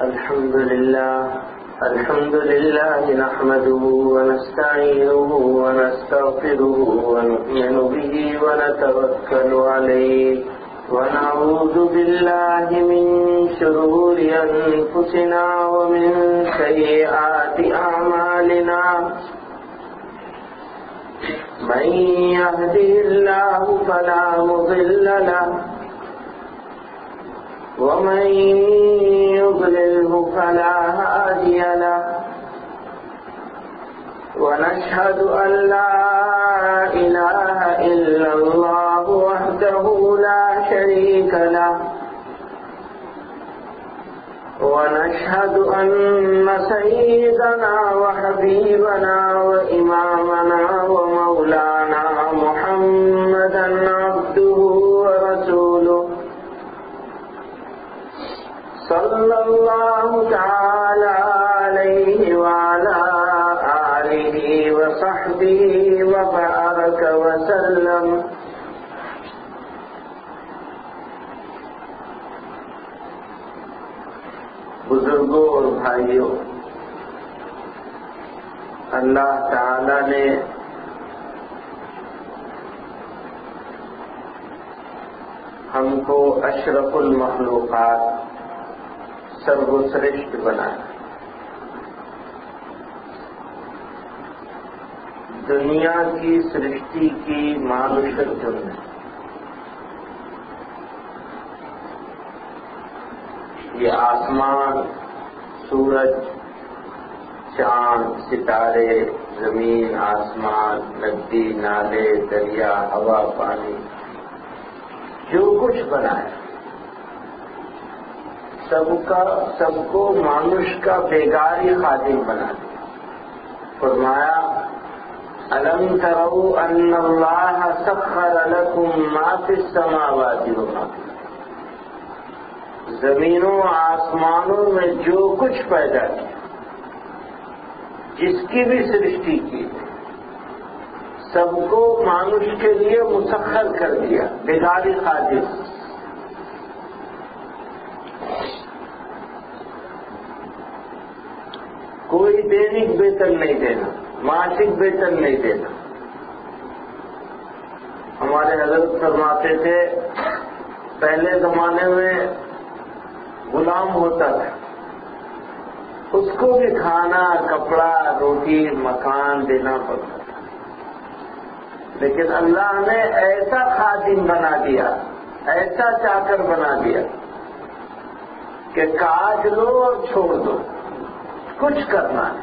الحمد لله نحمده ونستعينه ونستغفره ونؤمن به ونتوكل عليه ونعوذ بالله من شرور أنفسنا ومن سيئات أعمالنا من يهده الله فلا مضل له ومن يضلله فلا هادي له ونشهد أن لا إله إلا الله وحده لا شريك له ونشهد أن سيدنا وحبيبنا وإمامنا ومولانا محمدا عبده ورسوله صلى الله تعالى عليه وعلى آله وصحبه وبارك وسلم. بزرگوں اور بھائیوں، اللہ تعالی نے ہم کو اشرف المخلوقات سروشریشٹھ بنایا. دنیا کی سرشٹی کی مانوشت جو ہے یہ آسمان، سورج، چاند، ستارے، زمین، آسمان، ندی، نالے، دریا، ہوا، پانی، جو کچھ بنا ہے سب کو مانوش کا بیگاری خادم بنا دیا. فرمایا الم تروا ان اللہ سخر لکم ما فی السماوات وما فی الارض. زمینوں آسمانوں میں جو کچھ پیدا کیا، جس کی بھی سرشٹی کی، سب کو مانوش کے لیے مسخر کر دیا، بیگاری خادم. کوئی دینک ویتن نہیں دینا، ماسک ویتن نہیں دینا. ہمارے حضرت فرماتے تھے پہلے زمانے میں غلام ہوتا تھا، اس کو بھی کھانا، کپڑا، روٹی، مکان دینا پڑتا تھا. لیکن اللہ نے ایسا خادم بنا دیا، ایسا چاکر بنا دیا کہ کاج لو اور چھوڑ دو، کچھ کرنا ہے.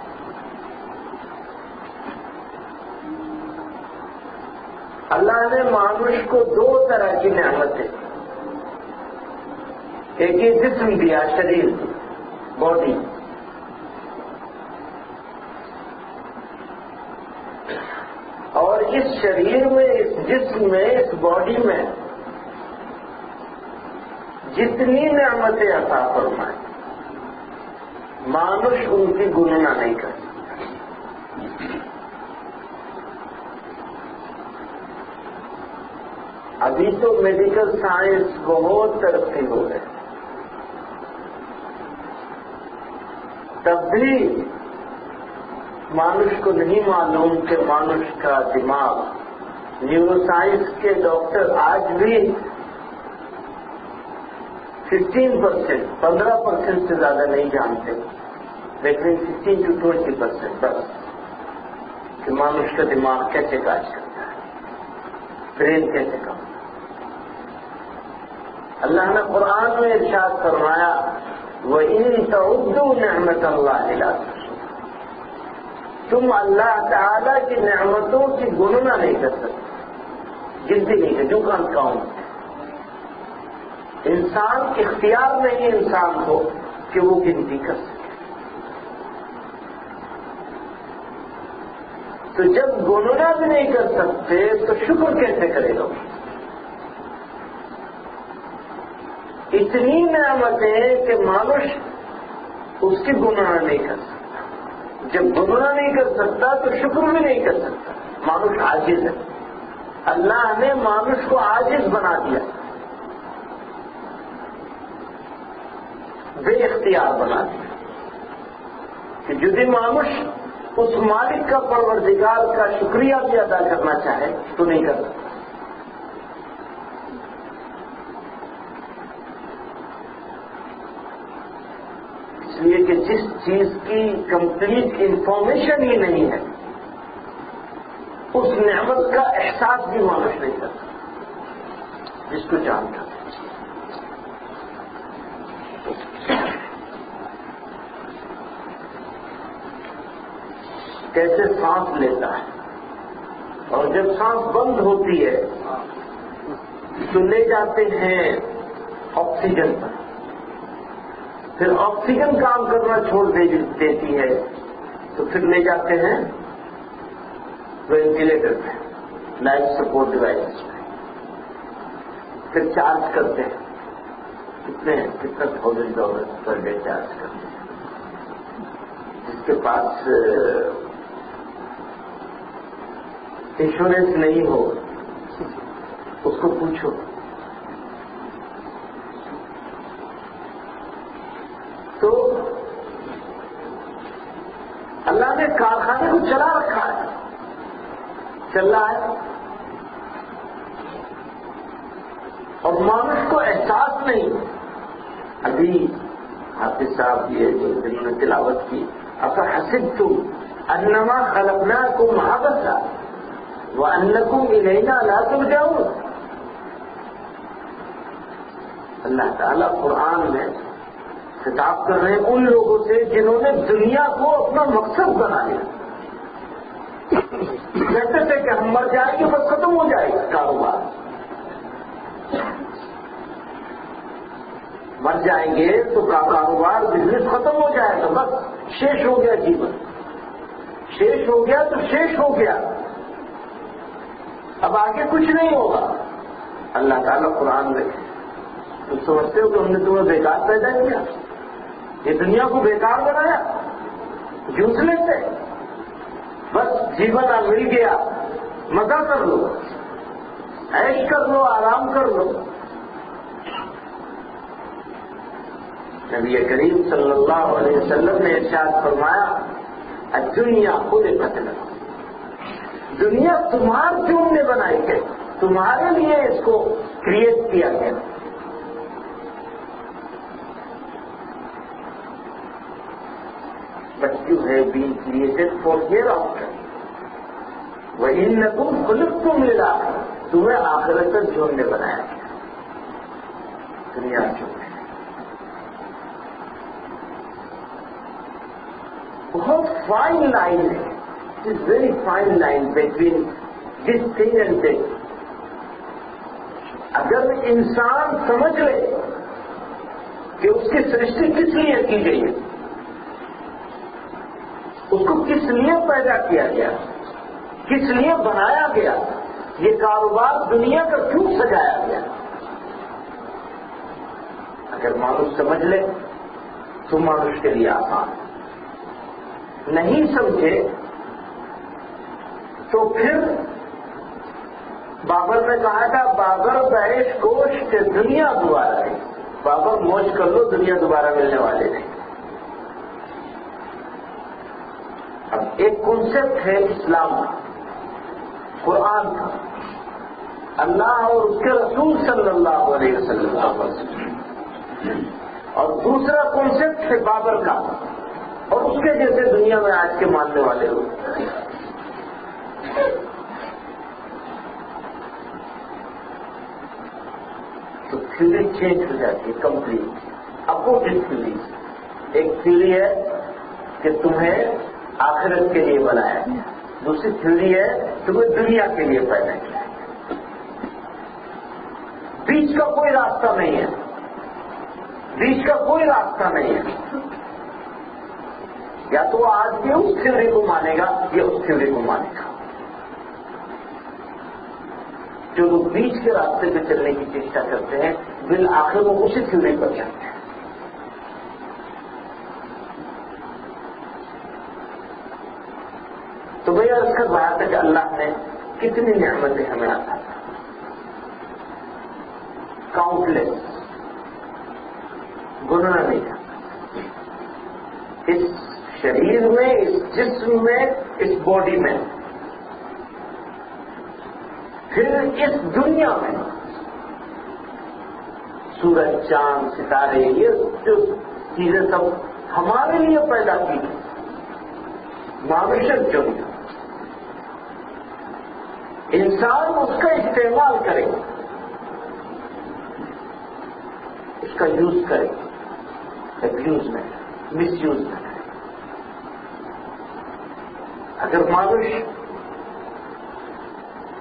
اللہ نے مانوش کو دو طرح کی نعمتیں، ایک یہ جسم دیا، شریر، باڈی، اور اس شریر میں، اس جسم میں، اس باڈی میں جتنی نعمتیں عطا فرمائے مانوش ان کی گننا نہیں کر سکتا. ابھی تو میڈیکل سائنس بہت ترقی ہو رہی ہے، تب بھی مانوش کو نہیں معلوم کہ مانوش کا دماغ، نیورو سائنس کے ڈاکٹر آج بھی 15% سے زیادہ نہیں جانتے، لیکن 15 to 20% بس کہ مانوش کا دماغ کیسے کاج کرتا ہے، برین کیسے کام. اللہ نے قرآن میں ارشاد فرمایا وَإِن تَعُدُّوا نِعْمَةَ اللَّهِ لَا تُحْصُوهَا. تم اللہ تعالی کی نعمتوں کی گننا نہیں کر سکتے، گنتی نہیں ہے، جو کام کاؤں. انسان اختیار نہیں انسان کو کہ وہ گنتی کر سکے. تو جب گننا بھی نہیں کر سکتے تو شکر کیسے کرے گا؟ اتنی نعمتیں کہ مانوش اس کی گننا نہیں کر سکتا. جب گننا نہیں کر سکتا تو شکر بھی نہیں کر سکتا. مانوش عاجز ہے. اللہ نے مانوش کو عاجز بنا دیا. بے اختیار بنا دیا کہ جدی مانوش اس مالک کا پروردگار کا شکریہ بھی ادا کرنا چاہے تو نہیں کر سکتا. اس لیے کہ جس چیز کی کمپلیٹ انفارمیشن ہی نہیں ہے اس نعمت کا احساس بھی مانوش نہیں کرتا جس کو جانتا. کیسے سانس لیتا ہے اور جب سانس بند ہوتی ہے تو لے جاتے ہیں آکسیجن پر, پھر آکسیجن کام کرنا چھوڑ دیتی ہے تو پھر لے جاتے ہیں وینٹیلیٹر پہ, لائف سپورٹ ڈیوائس پہ, پھر چارج کرتے ہیں. کتنا $1,000 پر ڈے چارج کرتے ہیں. جس کے پاس انشورنس نہیں ہو اس کو پوچھو. تو اللہ نے کارخانے کو چلا رکھا ہے, چل رہا ہے, اور مانوس کو احساس نہیں. ابھی حافظ صاحب یہ جو جنہوں نے تلاوت کی, افحسبتم انما خلقناکم عبثا وانکم الینا لا ترجعون. اللہ تعالیٰ قرآن میں خطاب کر رہے ہیں ان لوگوں سے جنہوں نے دنیا کو اپنا مقصد بنا لیا. کہتے تھے کہ ہم مر جائیں گے بس ختم ہو جائے گا کاروبار, مر جائیں گے تو کاروبار بزنس ختم ہو جائے گا, بس شیش ہو گیا جیون, شیش ہو گیا تو شیش ہو گیا, اب آگے کچھ نہیں ہوگا. اللہ تعالیٰ قرآن میں تم سمجھتے ہو کہ ہم نے تمہیں بیکار پیدا کیا, یہ دنیا کو بیکار بنایا, جوس لیتے بس جیون مل گیا, مزہ کر لو, عیش کر لو, آرام کر لو. نبی کریم صلی اللہ علیہ وسلم نے ارشاد فرمایا الدنیا خلقت لکم, دنیا تمہارے جون نے بنائی ہے, تمہارے لیے اس کو کریٹ کیا گیا. But you have been created for hereafter. وَإِنَّكُمْ خُلِقْتُمْ لِلْآخِرَةِ, تمہیں آخرت تک جوڑنے بنایا گیا, دنیا جوڑنے. بہت فائن لائن ہے, it is very fine line between this thing and that. اگر انسان سمجھ لے کہ اس کی سرشٹی کس لیے کی گئی ہے, اس کو کس لیے پیدا کیا گیا, کس لیے بنایا گیا, یہ کاروبار دنیا کا کیوں سجایا گیا, اگر مانوس سمجھ لے تو مانوس کے لیے آسان. نہیں سمجھے تو پھر بابر نے کہا تھا بابر بیش کوش کہ دنیا دوبارہ ہے, بابر موج کر لو, دنیا دوبارہ ملنے والے نہیں. اب ایک کنسپٹ ہے اسلام کا, قرآن کا, اللہ اور اس کے رسول صلی اللہ علیہ وسلم کا, اور دوسرا کنسپٹ ہے بابر کا اور اس کے جیسے دنیا میں آج کے ماننے والے لوگ. تو تھیوری چینج ہو جاتی ہے کمپلیٹ, اپوزٹ تھیوری. ایک تھیوری ہے کہ تمہیں آخرت کے لیے بنایا گیا, دوسری تھیوری ہے تمہیں دنیا کے لیے پیدا کیا. بیچ کا کوئی راستہ نہیں ہے, بیچ کا کوئی راستہ نہیں ہے. یا تو آج بھی اس تھیوری کو مانے گا یا اس تھیوری کو مانے گا. جو لوگ بیچ کے راستے پہ چلنے کی چیشٹا کرتے ہیں بالآخر وہ اسی تھیوری پر چلتے ہیں. تو بھیا اس کا بات ہے کہ اللہ نے کتنی نعمتیں ہمیں عطا کی, کاؤنٹ لیس, گننا نہیں تھا. اس شریر میں، اس جسم میں، اس باڈی میں، پھر اس دنیا میں سورج، چاند، ستارے، یہ جو چیزیں سب ہمارے لیے پیدا کی ہیں، معیشت جو ہے، انسان اس کا استعمال کرے، اس کا یوز کرے، ایبیوز میں، مس یوز میں. اگر مانوش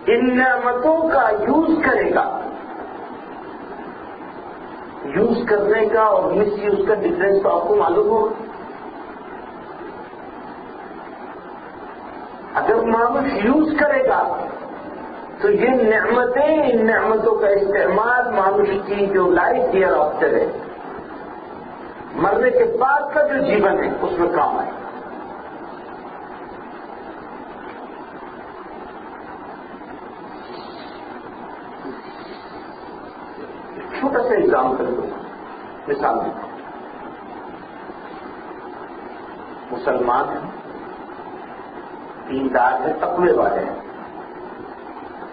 ان نعمتوں کا یوز کرے گا، یوز کرنے کا اور مس یوز کا ڈفرینس تو آپ کو معلوم ہوگا. اگر مانوش یوز کرے گا تو یہ نعمتیں، ان نعمتوں کا استعمال مانوش کی جو لائف ہیئر آفٹر ہے، مرنے کے بعد کا جو جیون ہے، اس میں کام آئے. چھوٹا سا ایگزامپل دوں، مثال دوں. مسلمان ہیں، دیندار ہیں، تقوی والے ہیں،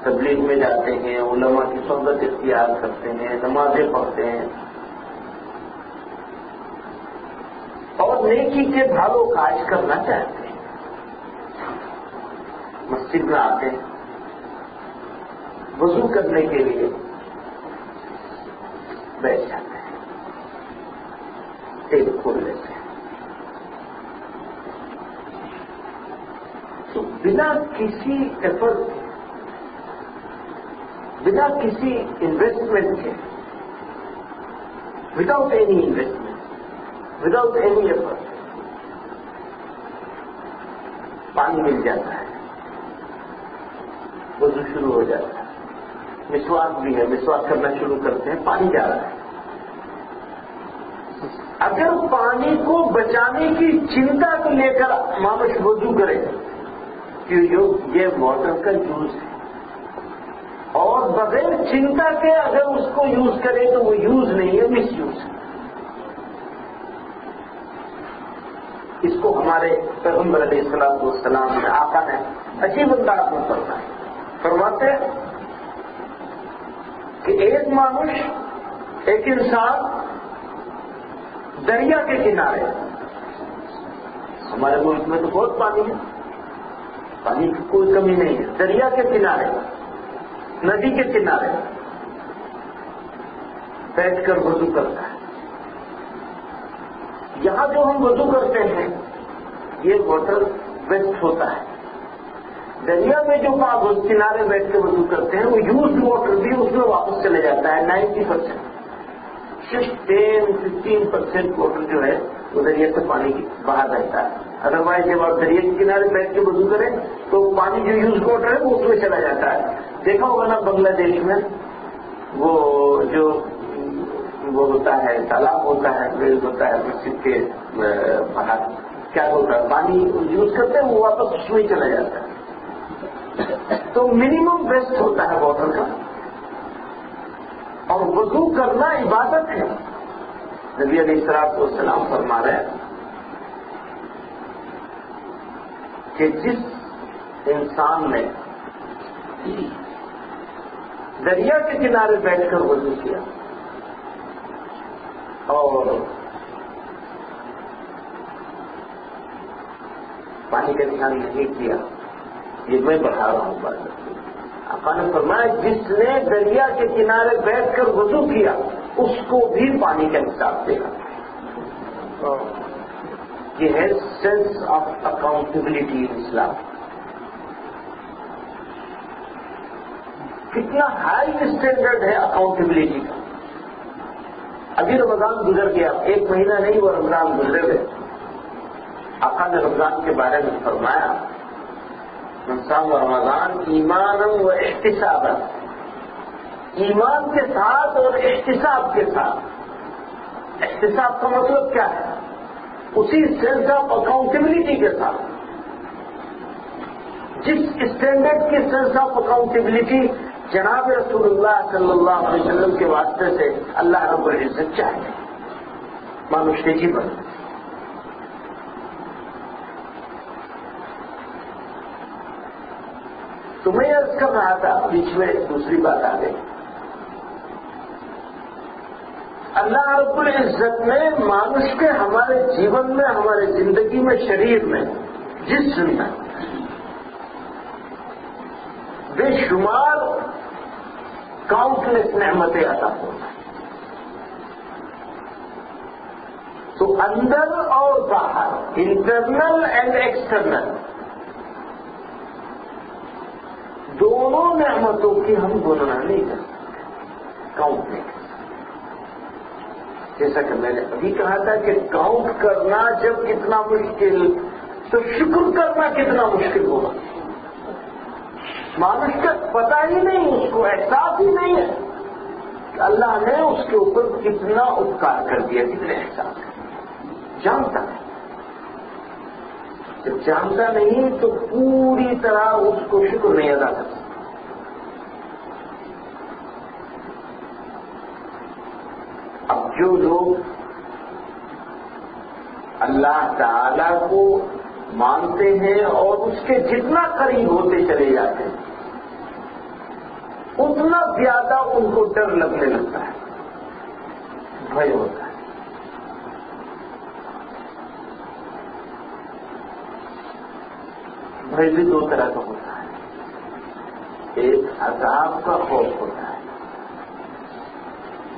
تبلیغ میں جاتے ہیں، علماء کی صحبت اختیار کرتے ہیں، نمازیں پڑھتے ہیں اور نیکی کے بھال و کاج کرنا چاہتے ہیں. مسجد میں آتے ہیں، وضو کرنے کے لیے بیٹھ جاتے ہیں، ٹیپ کھول لیتے ہیں. تو بنا کسی ایفرٹ، بنا کسی انویسٹمنٹ کے، without any investment, without any effort, پانی مل جاتا ہے، وضو شروع ہو جاتا ہے. مسواک بھی ہے، مسواک کرنا شروع کرتے ہیں، پانی جا رہا ہے. اگر پانی کو بچانے کی چنتا کو لے کر مانوش وضو کرے کہ یہ واٹر کا یوز ہے، اور بغیر چنتا کے اگر اس کو یوز کرے تو وہ یوز نہیں ہے، مس یوز ہے. اس کو ہمارے پیغمبر علیہ السلام نے، آقا نے عجیب انداز میں فرماتے ہیں کہ ایک مانوش، ایک انسان دریا کے کنارے، ہمارے ملک میں تو بہت پانی ہے، پانی کی کوئی کمی نہیں ہے، دریا کے کنارے، ندی کے کنارے بیٹھ کر وضو کرتا ہے. یہاں جو ہم وضو کرتے ہیں یہ واٹر ویسٹ ہوتا ہے. دریا میں جو کنارے بیٹھ کے وضو کرتے ہیں وہ یوز واٹر بھی اس میں واپس چلے جاتا ہے. 90%، صرف 10-15% واٹر جو ہے وہ دریا سے پانی باہر رہتا ہے. ادروائز جب آپ دریا کے کنارے بیٹھ کے وضو کریں تو پانی جو یوز واٹر ہے وہ اس میں چلا جاتا ہے. دیکھا ہوگا نا بنگلہ دیش میں وہ جو وہ ہوتا ہے، تالاب ہوتا ہے، ویل ہوتا ہے، مسجد کے باہر کیا ہوتا ہے، پانی یوز کرتے ہیں وہ واپس اس میں چلا جاتا ہے. تو منیمم ویسٹ ہوتا ہے واٹر کا. اور وضو کرنا عبادت ہے. نبی علیہ السلام فرما رہے ہیں کہ جس انسان نے دریا کے کنارے بیٹھ کر وضو کیا اور پانی کا دھیان نہیں کیا، یہ میں بڑھا رہا ہوں بات. آپ نے فرمایا جس نے دریا کے کنارے بیٹھ کر وضو کیا اس کو بھی پانی کا حساب دے گا. یہ ہے سینس آف اکاؤنٹیبلٹی ان اسلام. کتنا ہائی اسٹینڈرڈ ہے اکاؤنٹیبلٹی کا. ابھی رمضان گزر گیا، ایک مہینہ نہیں وہ رمضان گزرے ہوئے. آقا نے رمضان کے بارے میں فرمایا من صام رمضان ایمانا و احتسابا، ایمان کے ساتھ اور احتساب کے ساتھ. احتساب کا مطلب کیا ہے؟ اسی سینس آف اکاؤنٹیبلٹی کے ساتھ، جس اسٹینڈرڈ کی سینس آف اکاؤنٹیبلٹی جناب رسول اللہ صلی اللہ علیہ وسلم کے واسطے سے اللہ رب العزت چاہتے ہیں مانوش کے جیون. تو میں عرض کر رہا تھا، بیچ میں دوسری بات آ گئی. اللہ رب العزت نے مانوش کے ہمارے جیون میں، ہمارے زندگی میں، شریر میں جسم میں بے شمار کاؤنٹ لیس نعمتیں عطا ہونا. تو اندر اور باہر، انٹرنل اینڈ ایکسٹرنل، دونوں نعمتوں کی ہم گننا نہیں کر سکتے، کاؤنٹ نہیں کر سکتے. جیسا کہ میں نے ابھی کہا تھا کہ کاؤنٹ کرنا جب کتنا مشکل، تو شکر کرنا کتنا مشکل ہوگا. مانوش کا پتہ ہی نہیں، اس کو احساس ہی نہیں ہے کہ اللہ نے اس کے اوپر کتنا اپکار کر دیا، کتنے احساس کر دیا. جانتا ہے، جب جانتا نہیں تو پوری طرح اس کو شکر نہیں ادا کر سکتا. اب جو لوگ اللہ تعالی کو مانتے ہیں اور اس کے جتنا قریب ہوتے چلے جاتے ہیں، اتنا زیادہ ان کو ڈر لگنے لگتا ہے، بھے ہوتا ہے. بھے بھی دو طرح کا ہوتا ہے. ایک عذاب کا خوف ہوتا ہے،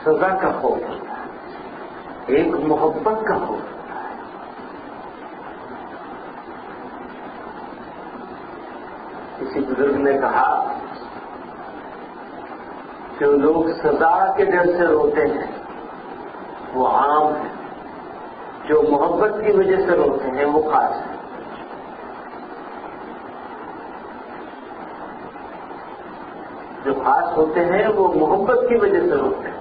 سزا کا خوف ہوتا ہے. ایک محبت کا خوف ہوتا ہے. کسی بزرگ نے کہا کہ لوگ سزا کے ڈر سے روتے ہیں وہ عام ہے، جو محبت کی وجہ سے روتے ہیں وہ خاص ہے. جو خاص ہوتے ہیں وہ محبت کی وجہ سے روتے ہیں.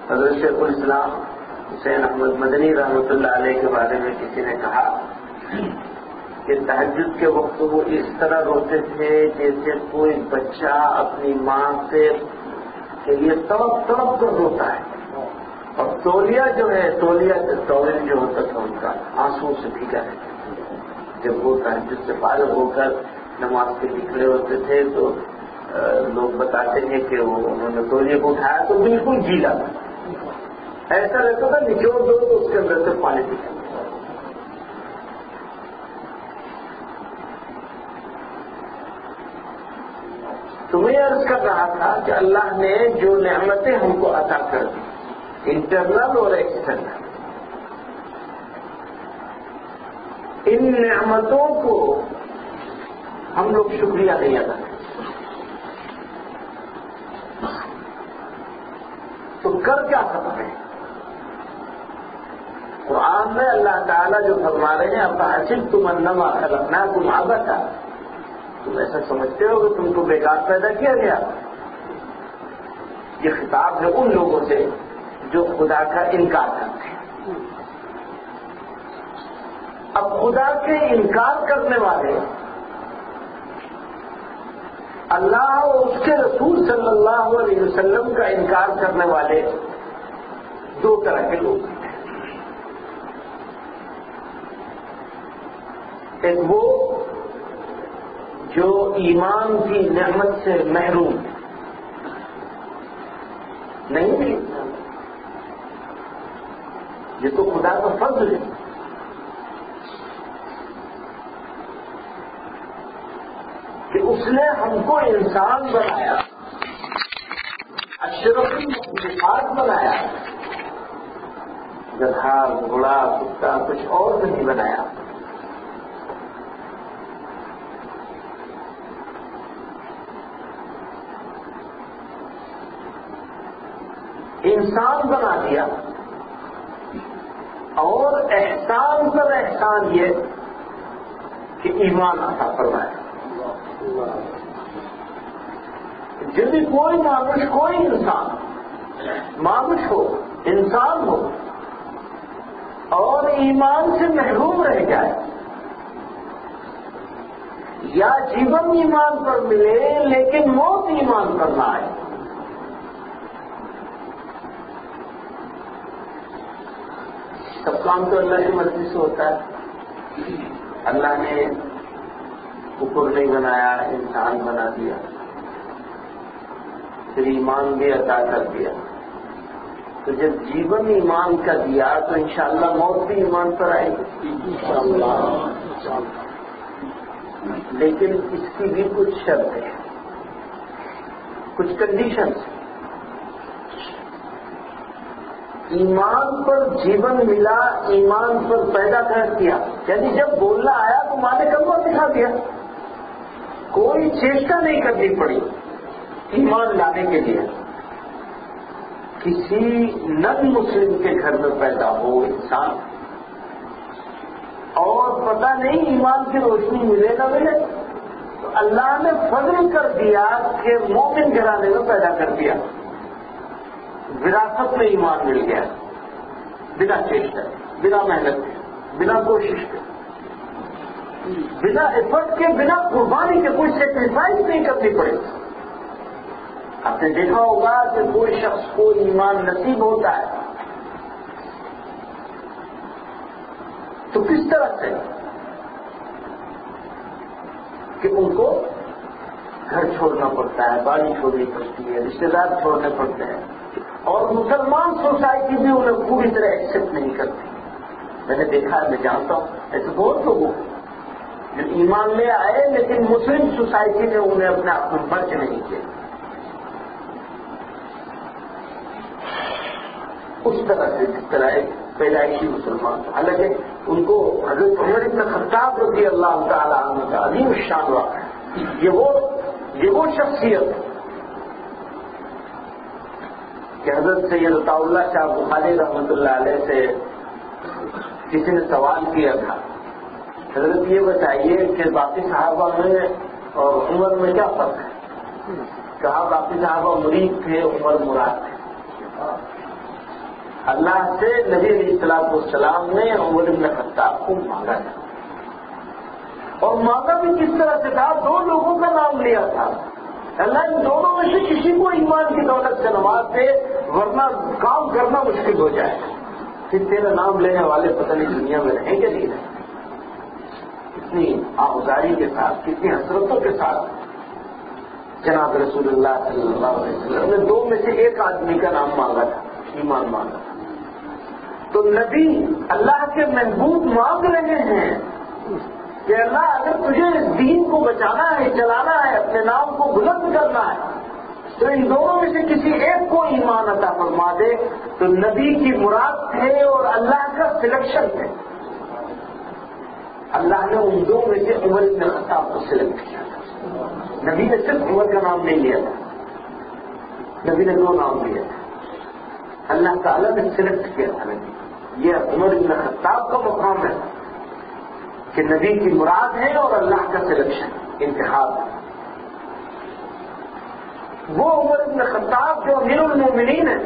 حضرت شیخ الاسلام حسین احمد مدنی رحمۃ اللہ علیہ کے بارے میں کسی نے کہا کہ تہجد کے وقت وہ اس طرح روتے تھے جیسے کوئی بچہ اپنی ماں سے کے لیے تڑپ تڑپ کر روتا ہے. اور تولیہ جو ہے، تولیہ جو ہوتا تھا ان کا آنسو سے بھیگا رہتا. جب وہ تہجد سے فارغ ہو کر نماز کے نکلے ہوتے تھے تو لوگ بتاتے ہیں کہ انہوں نے تولیے کو اٹھایا تو بالکل گیلا تھا. ایسا رہتا تھا نچوڑ دو تو اس کے اندر سے پانی نکلتا. تو میں عرض کر رہا تھا کہ اللہ نے جو نعمتیں ہم کو عطا کر دی، انٹرنل اور ایکسٹرنل، ان نعمتوں کو ہم لوگ شکریہ نہیں ادا کرتے. تو کر کیا سکتے ہیں؟ قرآن میں اللہ تعالیٰ جو فرما رہے ہیں، افحسبتم انما خلقناکم عبثا، تم ایسا سمجھتے ہو کہ تم کو بیکار پیدا کیا گیا. یہ خطاب ہے ان لوگوں سے جو خدا کا انکار کرتے ہیں. اب خدا کے انکار کرنے والے، اللہ اور اس کے رسول صلی اللہ علیہ وسلم کا انکار کرنے والے دو طرح کے لوگ ہیں. ایک وہ جو ایمان کی نعمت سے محروم نہیں ملی، یہ تو خدا کا فضل ہے. کہ اس نے ہم کو انسان بنایا، اشرف المخلوقات بنایا، گدھا گھوڑا کتا کچھ اور نہیں بنایا. انسان بنا دیا، اور احسان پر احسان یہ کہ ایمان عطا فرمایا. جب بھی کوئی مانوش، کوئی انسان، مانوش ہو، انسان ہو، اور ایمان سے محروم رہ جائے، یا جیون ایمان پر ملے لیکن موت ایمان پر نہ آئے، سب کام تو اللہ کی مرضی سے ہوتا ہے. اللہ نے کفر نہیں بنایا، انسان بنا دیا، پھر ایمان بھی عطا کر دیا. تو جب جیون ایمان کا دیا تو انشاءاللہ موت بھی ایمان پر آئے گی انشاءاللہ. لیکن اس کی بھی کچھ شرط ہے، کچھ کنڈیشنز. ایمان پر جیون ملا، ایمان پر پیدا کر دیا، یعنی جب بولنا آیا تو ماں نے کلمہ سکھا دیا، کوئی چیشٹا نہیں کرنی پڑی ایمان لانے کے لیے. کسی نن مسلم کے گھر میں پیدا ہو انسان اور پتہ نہیں ایمان کی روشنی ملے نہ ملے، تو اللہ نے فضل کر دیا کہ مومن گھرانے میں پیدا کر دیا، وراثت میں ایمان مل گیا، بنا چیشٹا، بنا محنت کے، بنا کوشش کے، بنا ایفرٹ کے، بنا قربانی کے، کوئی سیکریفائس نہیں کرنی پڑے. آپ نے دیکھا ہوگا کہ کوئی شخص کو ایمان نصیب ہوتا ہے تو کس طرح سے کہ ان کو گھر چھوڑنا پڑتا ہے، باڑی چھوڑنی پڑتی ہے، رشتے دار چھوڑنے پڑتے ہیں، اور مسلمان سوسائٹی بھی انہیں پوری طرح ایکسپٹ نہیں کرتی. میں نے دیکھا ہے، میں جانتا ہوں ایسے بہت لوگوں جو ایمان لے آئے لیکن مسلم سوسائٹی نے انہیں اپنے آپ میں مرج نہیں کیا. اس طرح سے جس طرح ایک پیدائشی مسلمان، حالانکہ ان کو حضرت عمر بن خطاب رضی اللہ تعالیٰ عنہ کا عظیم الشان واقع ہے. یہ وہ شخصیت کہ حضرت سید عطا اللہ شاہ بخاری رحمۃ اللہ علیہ سے کسی نے سوال کیا تھا، حضرت یہ بتائیے کہ باقی صحابہ میں اور عمر میں کیا فرق ہے؟ کہا باقی صحابہ مرید تھے، عمر مراد تھے. اللہ سے نبی علیہ الصلوۃ والسلام نے عمر بن خطاب کو مانگا تھا، اور مانگا بھی کس طرح سے تھا؟ دو لوگوں کا نام لیا تھا. اللہ ان دونوں میں سے کسی کو ایمان کی دولت سے نواز دے، ورنہ کام کرنا مشکل ہو جائے. پھر تیرا نام لینے والے پتہ نہیں دنیا میں رہیں کہ نہیں رہیں. کتنی آہذاری کے ساتھ، کتنی حسرتوں کے ساتھ جناب رسول اللہ صلی اللہ علیہ وسلم نے دو میں سے ایک آدمی کا نام مانگا تھا، ایمان مانگا تھا. تو نبی اللہ کے محبوب مانگ رہے ہیں کہ اللہ اگر تجھے اس دین کو بچانا ہے، چلانا ہے، اپنے نام کو بلند کرنا ہے، تو ان دونوں میں سے کسی ایک کو ایمان عطا فرما دے. تو نبی کی مراد تھے اور اللہ کا سلیکشن تھے. اللہ نے ان دو میں سے عمر بن خطاب کو سلیکٹ کیا تھا. نبی نے صرف عمر کا نام نہیں لیا تھا، نبی نے دو نام لیا تھا. اللہ تعالیٰ نے سلیکٹ کیا تھا نبی. یہ عمر بن خطاب کا مقام ہے کہ نبی کی مراد ہے اور اللہ کا سلیکشن، انتخاب ہے. وہ عمر بن خطاب جو امیر المومنین ہیں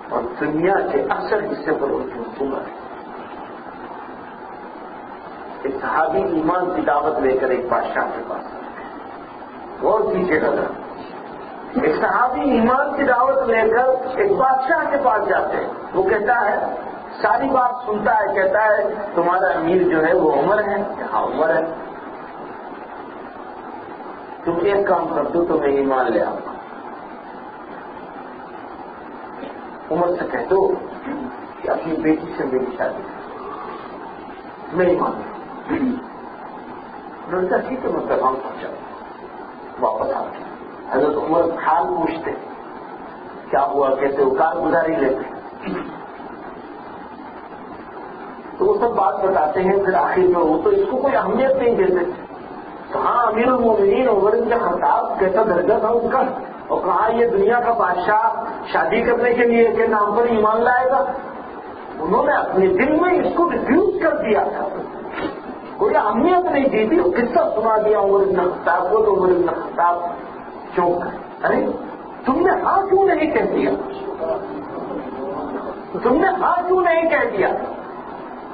اور دنیا کے اکثر حصے پر ان کی حکومت ہے. ایک صحابی ایمان کی دعوت لے کر ایک بادشاہ کے پاس غور کیجیے گا. ایک صحابی ایمان کی دعوت لے کر ایک بادشاہ کے پاس جاتے ہیں. وہ کہتا ہے، ساری بات سنتا ہے، کہتا ہے تمہارا امیر جو ہے وہ عمر ہے. ہاں عمر ہے. تم ایک کام کر دو تو میں ایمان لے آؤں گا. عمر سے کہہ دو کہ اپنی بیٹی سے میری شادی کر، میں ایمان لوں. لڑکا ٹھیک ہے، میں پیغام پہنچا واپس آ گیا. حضرت عمر حال پوچھتے کیا ہوا، کیسے وہ کارگزاری لیتے، تو وہ سب بات بتاتے ہیں. پھر آخر میں وہ تو اس کو کوئی اہمیت نہیں دیتے. کہاں امیر المومنین عمر بن خطاب کیسا درجہ تھا ان کا، اور کہاں یہ دنیا کا بادشاہ شادی کرنے کے لیے کے نام پر ایمان لائے گا. انہوں نے اپنے دل میں اس کو ریفیوز کر دیا تھا، کوئی اہمیت نہیں دی تھی. قصہ سنا دیا عمر بن خطاب کو. تو عمر بن خطاب چونک گئے. ارے تم نے ہاں کیوں نہیں کہہ دیا، تم نے ہاں کیوں نہیں کہہ دیا.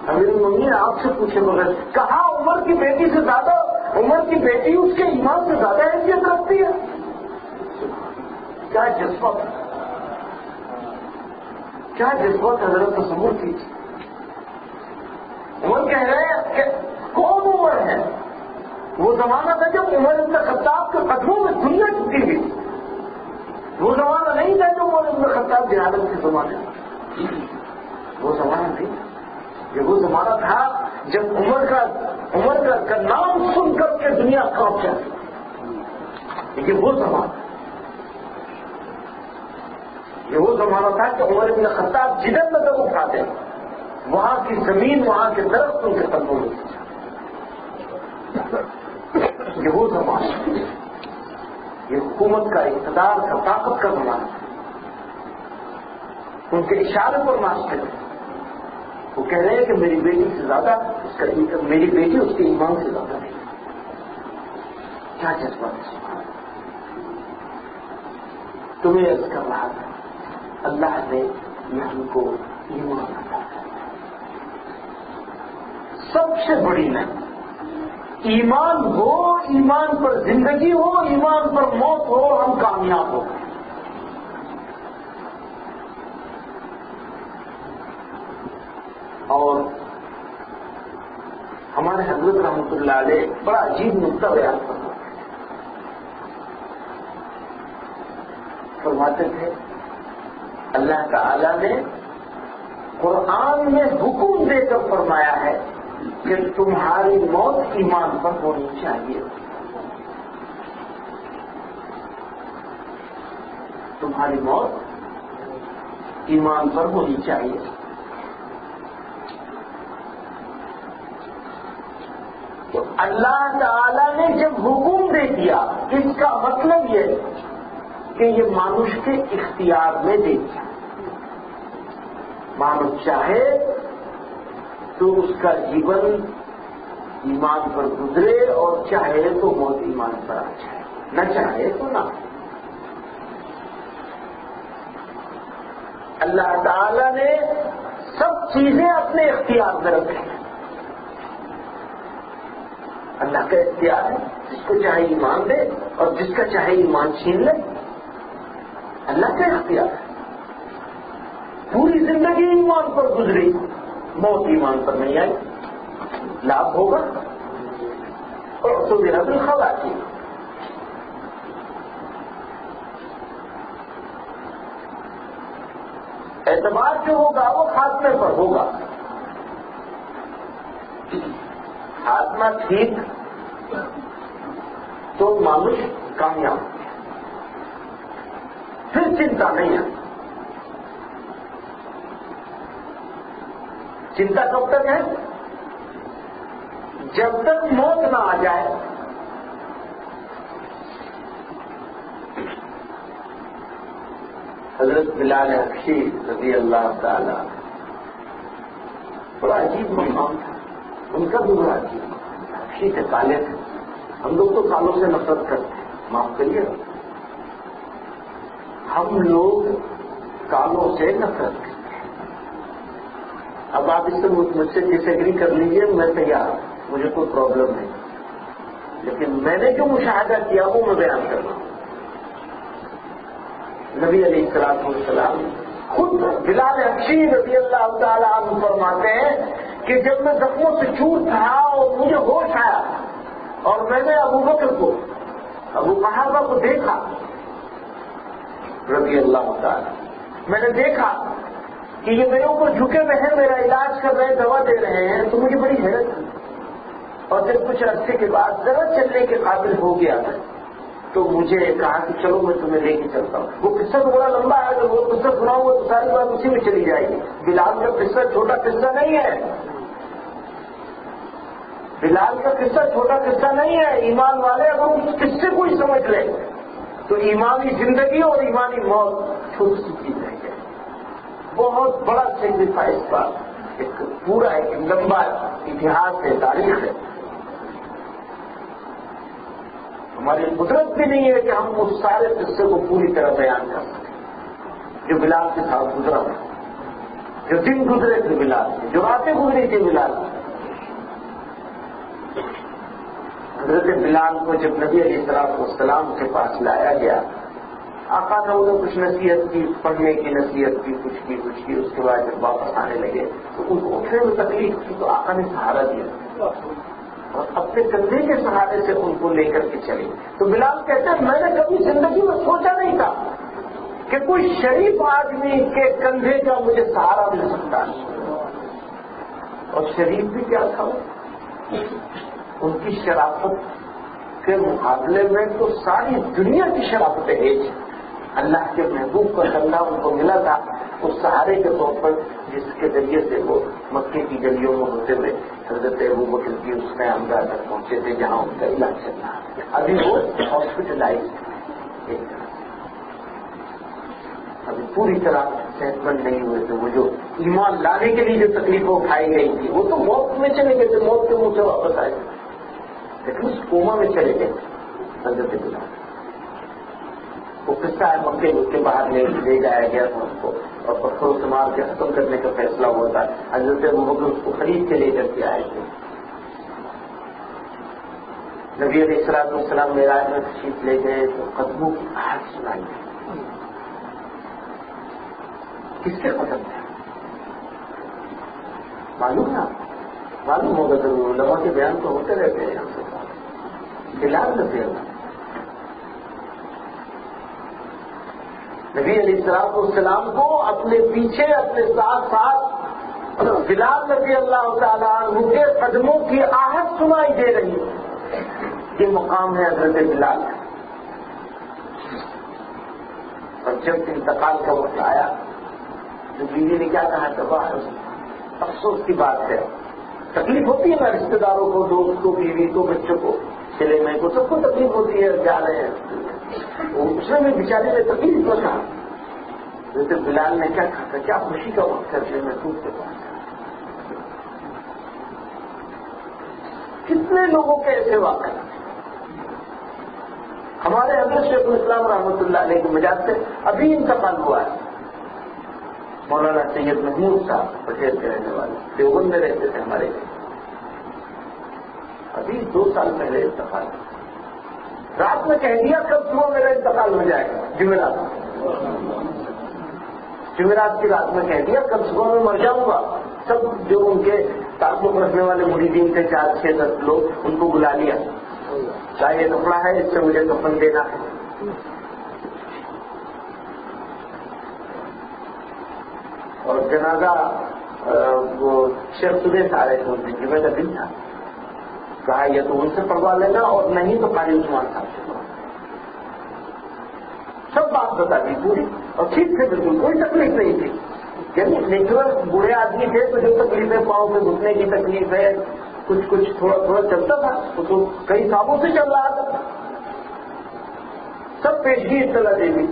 امیر المومنین آپ سے پوچھے بغیر کہا عمر کی بیٹی سے زیادہ، عمر کی بیٹی اس کے ایمان سے زیادہ اہمیت رکھتی ہے. کیا جذبہ، کیا جذبہ حضرت تصور کی. عمر کہہ رہے ہیں کہ کون عمر ہے؟ وہ زمانہ تھا جب عمر ابن خطاب کے قدموں میں دنیا جھکی ہوئی. وہ زمانہ نہیں تھا جو عمر ابن خطاب جہالت کے زمانے میں. وہ زمانہ نہیں. یہ وہ زمانہ تھا جب عمر کا نام سن کر کے دنیا کانپ جاتی. لیکن وہ زمانہ یہ وہ زمانہ تھا کہ عمر ابن خطاب جدھر نظر اٹھاتے وہاں کی زمین وہاں کے درخت ان کے قدموں میں. یہ وہ زمانہ یہ حکومت کا اقتدار کا طاقت کا زمانہ تھا. ان کے اشارے پر ناچتے تھے. وہ کہہ رہے ہیں کہ میری بیٹی سے زیادہ میری بیٹی اس کے ایمان سے زیادہ نہیں. کیا جذبات ہے تمہیں عرض کر رہا تھا اللہ نے یہ ہم کو ایمان عطا کیا. سب سے بڑی نعمت ایمان ہو, ایمان پر زندگی ہو, ایمان پر موت ہو, ہم کامیاب ہو. اور ہمارے حضرت رحمۃ اللہ علیہ بڑا عجیب نقطہ بیان فرماتے تھے اللہ تعالی نے قرآن میں حکم دے کر فرمایا ہے کہ تمہاری موت ایمان پر ہونی چاہیے. تمہاری موت ایمان پر ہونی چاہیے. تو اللہ تعالی نے جب حکم دے دیا اس کا مطلب یہ کہ یہ مانوش کے اختیار میں دے دیا. مانوس چاہے تو اس کا جیون ایمان پر گزرے اور چاہے تو موت ایمان پر آ جائے, نہ چاہے تو نہ. اللہ تعالی نے سب چیزیں اپنے اختیار میں رکھی. اللہ کا اختیار ہے, جس کو چاہے ایمان دے اور جس کا چاہے ایمان چھین لے. اللہ کا اختیار ہے. پوری زندگی ایمان پر گزری, موت ایمان پر نہیں آئی, لابھ ہوگا. اور تو میرا دل خواتین اعتبار جو ہوگا وہ خاتمے پر ہوگا. خاتمہ ٹھیک تو مانوش کامیاب, پھر چنتا نہیں ہے. چنتا کب تک ہے؟ جب تک موت نہ آ جائے. حضرت بلال حبشی رضی اللہ تعالی بڑا عجیب مقام تھا. ان کا بھی بڑا عجیب. حبشی تھے, کالے تھے. ہم لوگ تو کالوں سے نفرت کرتے ہیں, معاف کریے. ہم لوگ کالوں سے نفرت کرتے ہیں. اب آپ اس سے مجھ سے ڈس ایگری کر لیجیے, میں تیار ہوں, مجھے کوئی پرابلم نہیں. لیکن میں نے جو مشاہدہ کیا وہ میں بیان کر رہا ہوں. نبی علیہ الصلوۃ والسلام خود بلال حبشی رضی اللہ تعالی عنہ فرماتے ہیں کہ جب میں زخموں سے چور تھا اور مجھے ہوش آیا اور میں نے ابو بکر کو, ابو قحافہ کو دیکھا رضی اللہ تعالی, میں نے دیکھا کہ یہ میرے اوپر جھکے ہوئے ہیں, میرا علاج کر رہے ہیں, دوا دے رہے ہیں, تو مجھے بڑی حیرت ہوئی. اور جب کچھ عرصے کے بعد ذرا چلنے کے قابل ہو گیا تھا تو مجھے کہا کہ چلو میں تمہیں لے کے چلتا ہوں. وہ قصہ تو بڑا لمبا ہے, اگر وہ قصہ سناؤں گا تو ساری بات اسی میں چلی جائے گی. بلال کا قصہ چھوٹا قصہ نہیں ہے. بلال کا قصہ چھوٹا قصہ نہیں ہے. ایمان والے اگر اس قصے کو ہی سمجھ لیں تو ایمانی زندگی اور ایمانی موت چھوٹی سی چیز رہ جائے. بہت بڑا سیگریفائس کا ایک پورا ایک لمبا اتہاس ہے, تاریخ ہے. ہماری قدرت بھی نہیں ہے کہ ہم اس سارے قصے کو پوری طرح بیان کر سکیں جو بلال کے ساتھ گزرا تھا, جو دن گزرے تھے بلال کے, جو راتیں گزری تھی بلال. حضرت بلال کو جب نبی علیہ الصلوۃ والسلام کے پاس لایا گیا, آقا نے انہیں کچھ نصیحت کی, پڑھنے کی نصیحت کی, کچھ کی. اس کے بعد جب واپس آنے لگے تو ان کو اٹھنے میں تکلیف تھی تو آقا نے سہارا دیا. اور اپنے کندھے کے سہارے سے ان کو لے کر کے چلی. تو بلال کہتے ہیں میں نے کبھی زندگی میں سوچا نہیں تھا کہ کوئی شریف آدمی کے کندھے کا مجھے سہارا مل سکتا ہے. اور شریف بھی کیا تھا ان کی شرافت کے مقابلے میں تو ساری دنیا کی شرافتیں ایک ہیں. اللہ کے محبوب کا کندھا ان کو ملا تھا اس سہارے کے طور پر جس کے ذریعے سے وہ مکے کی گلیوں میں ہوتے ہوئے حضرت ابوبکر کی اس میں عمدہ تک پہنچے تھے جہاں ان کا علاج چل رہا ہے. ابھی وہ ہاسپٹلائز ابھی پوری طرح صحت مند نہیں ہوئے تھے. وہ جو ایمان لانے کے لیے جو تکلیفیں اٹھائی گئی تھی وہ تو موت میں چلے گئے تھے, موت کے منہ سے واپس آئے تھے, لیکن اس کوما میں چلے گئے حضرت بلال. وہ قصہ ہے مکے کے باہر لے جایا گیا تھا ان کو اور پتھروں سے مار کے ختم کرنے کا فیصلہ ہوا تھا. حضرت ابوبکر اس کو خرید کے لے کر کے آئے تھے. نبی علیہ السلام معراج میں تشریف لے گئے تو قدموں کی آہٹ سنائی دی. کس کے قدم ہے معلوم نا, معلوم ہوگا ضرور, علماء کے بیان تو ہوتے رہتے ہیں. ہم سے بلال رضی اللہ, نبی علیہ السلام کو اپنے پیچھے اپنے ساتھ ساتھ بلال رضی اللہ تعالیٰ عنہ کے قدموں کی آہٹ سنائی دے رہی ہے. یہ مقام ہے حضرت بلال. اور جب انتقال کا وقت آیا تو بیوی نے کیا کہا, دبا افسوس کی بات ہے, تکلیف ہوتی ہے نا رشتے داروں کو, دوست کو, بیوی کو, بچوں کو, چلے میں کو, سب کو تکلیف ہوتی ہے. جا رہے ہیں اس میں بیچارے نے تکلیف کو کہا. جیسے بلال نے کیا کہا, کیا خوشی کا وقت کرتے میں خود کے پاس. کتنے لوگوں کے ایسے واقع ہمارے حضرت شیخ الاسلام رحمۃ اللہ علیہ کی مجاز سے ابھی انتقال ہوا ہے. مولانا سید محمود صاحب پٹیل کے رہنے والے, دیوبند میں رہتے تھے ہمارے, ابھی 2 سال پہلے انتقال. رات میں کہہ دیا کب صبح میرا انتقال ہو جائے گا, جمعرات کی رات میں کہہ دیا کب صبح میں مر جاؤں گا. سب جو ان کے تعلق رکھنے والے مریدین تھے 4, 6, 10 لوگ, ان کو بلا لیا. چاہے یہ کپڑا ہے اس سے مجھے کفن دینا ہے. اور جنازہ وہ شیخ سدیش آ رہے تھے, ان کی جمعے کا دن تھا. کہا یا تو ان سے پڑھوا لینا اور نہیں تو قاری عثمان صاحب سے پڑھوا. سب بات بتا دی پوری, اور ٹھیک تھے بالکل, کوئی تکلیف نہیں تھی. یعنی نیچرل بوڑھے آدمی تھے تو جو تکلیفیں پاؤں میں گھٹنے کی تکلیف ہے, کچھ تھوڑا چلتا تھا, وہ تو کئی سالوں سے چل رہا تھا. سب پیشگی اطلاع دے دی.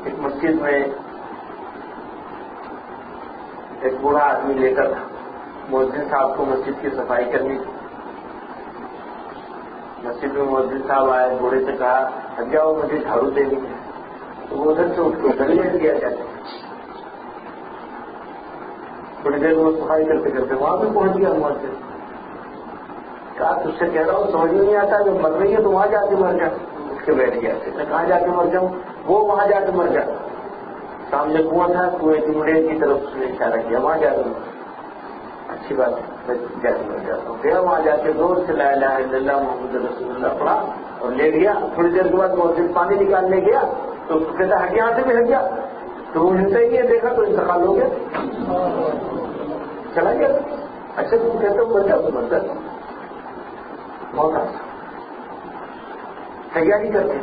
ایک مسجد میں ایک بوڑھا آدمی لے کر مؤذن صاحب کو مسجد کی صفائی کرنی تھی. مسجد میں مؤذن صاحب آئے, بوڑھے سے کہا ہٹ جاؤ مجھے جھاڑو دے دی. تو وہ ادھر سے اٹھ کے ادھر لیٹ گیا جاتا. تھوڑی دیر وہ صفائی کرتے کرتے وہاں پہ پہنچ گیا. وہاں سے کہا تجھ سے کہہ رہا ہوں سمجھ نہیں آتا, جب مر رہی ہے تو وہاں جا کے مر جا. اٹھ کے بیٹھ گیا. میں کہاں جا کے مر جاؤں, وہ وہاں جا کے مر جا. سامنے کنواں تھا, کنویں کی مڑیل کی طرف اس نے اشارہ کیا, وہاں جا کے اچھی بات ہے میں جا کے مر جاتا ہوں. گیا وہاں جا کے زور سے لا الہ الا اللہ محمد رسول اللہ پڑھا اور لے گیا. تھوڑی دیر کے بعد مسجد پانی نکالنے گیا تو اس کو کہتا ہٹ یہاں سے بھی ہٹ گیا. تو وہ ہلتا ہی نہیں دیکھا تو انتقال ہو گیا, چلا گیا. اچھا تم کہتے ہو مر جاؤ تو مر جاتا. بہت اچھا تیاری کر کے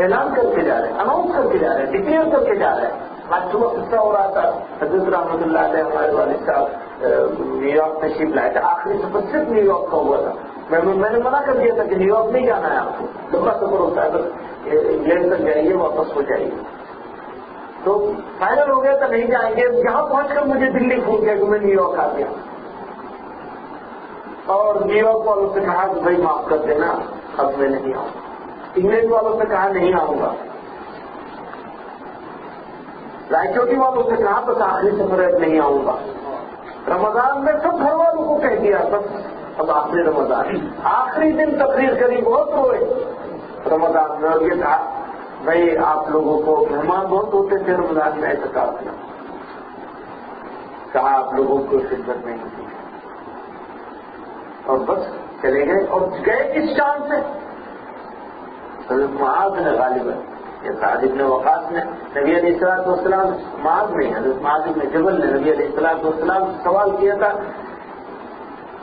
اعلان کر کے جا رہے ہیں, اناؤنس کر کے جا رہے ہیں, ڈکلیئر کر کے جا رہے ہیں. آج صبح قصہ ہو رہا تھا, حضرت رحمۃ اللہ علیہ ہمارے والد صاحب نیو یارک تشریف لائے تھے. آخری سفر صرف نیو یارک کا ہوا تھا. میں نے منع کر دیا تھا کہ نیو یارک نہیں جانا ہے آپ کو, لمبا سفر ہوتا ہے, بس انگلینڈ تک جائیے واپس ہو جائیے. تو فائنل ہو گیا تھا نہیں جائیں گے. یہاں پہنچ کر مجھے دلی پھول گیا کہ میں نیو یارک آ گیا. اور نیو یارک والوں سے کہا کہ بھائی معاف کر دینا اب میں نہیں آؤں. انگلینڈ والوں سے کہا نہیں آؤں گا. رائے چوٹی والوں سے کہا بس آخری سفر ہے نہیں آؤں گا. رمضان میں سب گھر والوں کو کہہ دیا بس اب آخری رمضان, آخری دن تقریر کری, بہت ہوئے رمضان میں. اور یہ کہا بھائی آپ لوگوں کو مہمان بہت ہوتے تھے رمضان میں اعتکاف میں, کہا آپ لوگوں کو خدمت نہیں کی اور بس چلے گئے. اور گئے کس شان سے؟ حضرت معاذ نے غالباً یا سعد بن وقاص نے نبی علیہ الصلوۃ والسلام، معاذ نہیں حضرت معاذ بن جبل نے نبی علیہ الصلوۃ والسلام سے سوال کیا تھا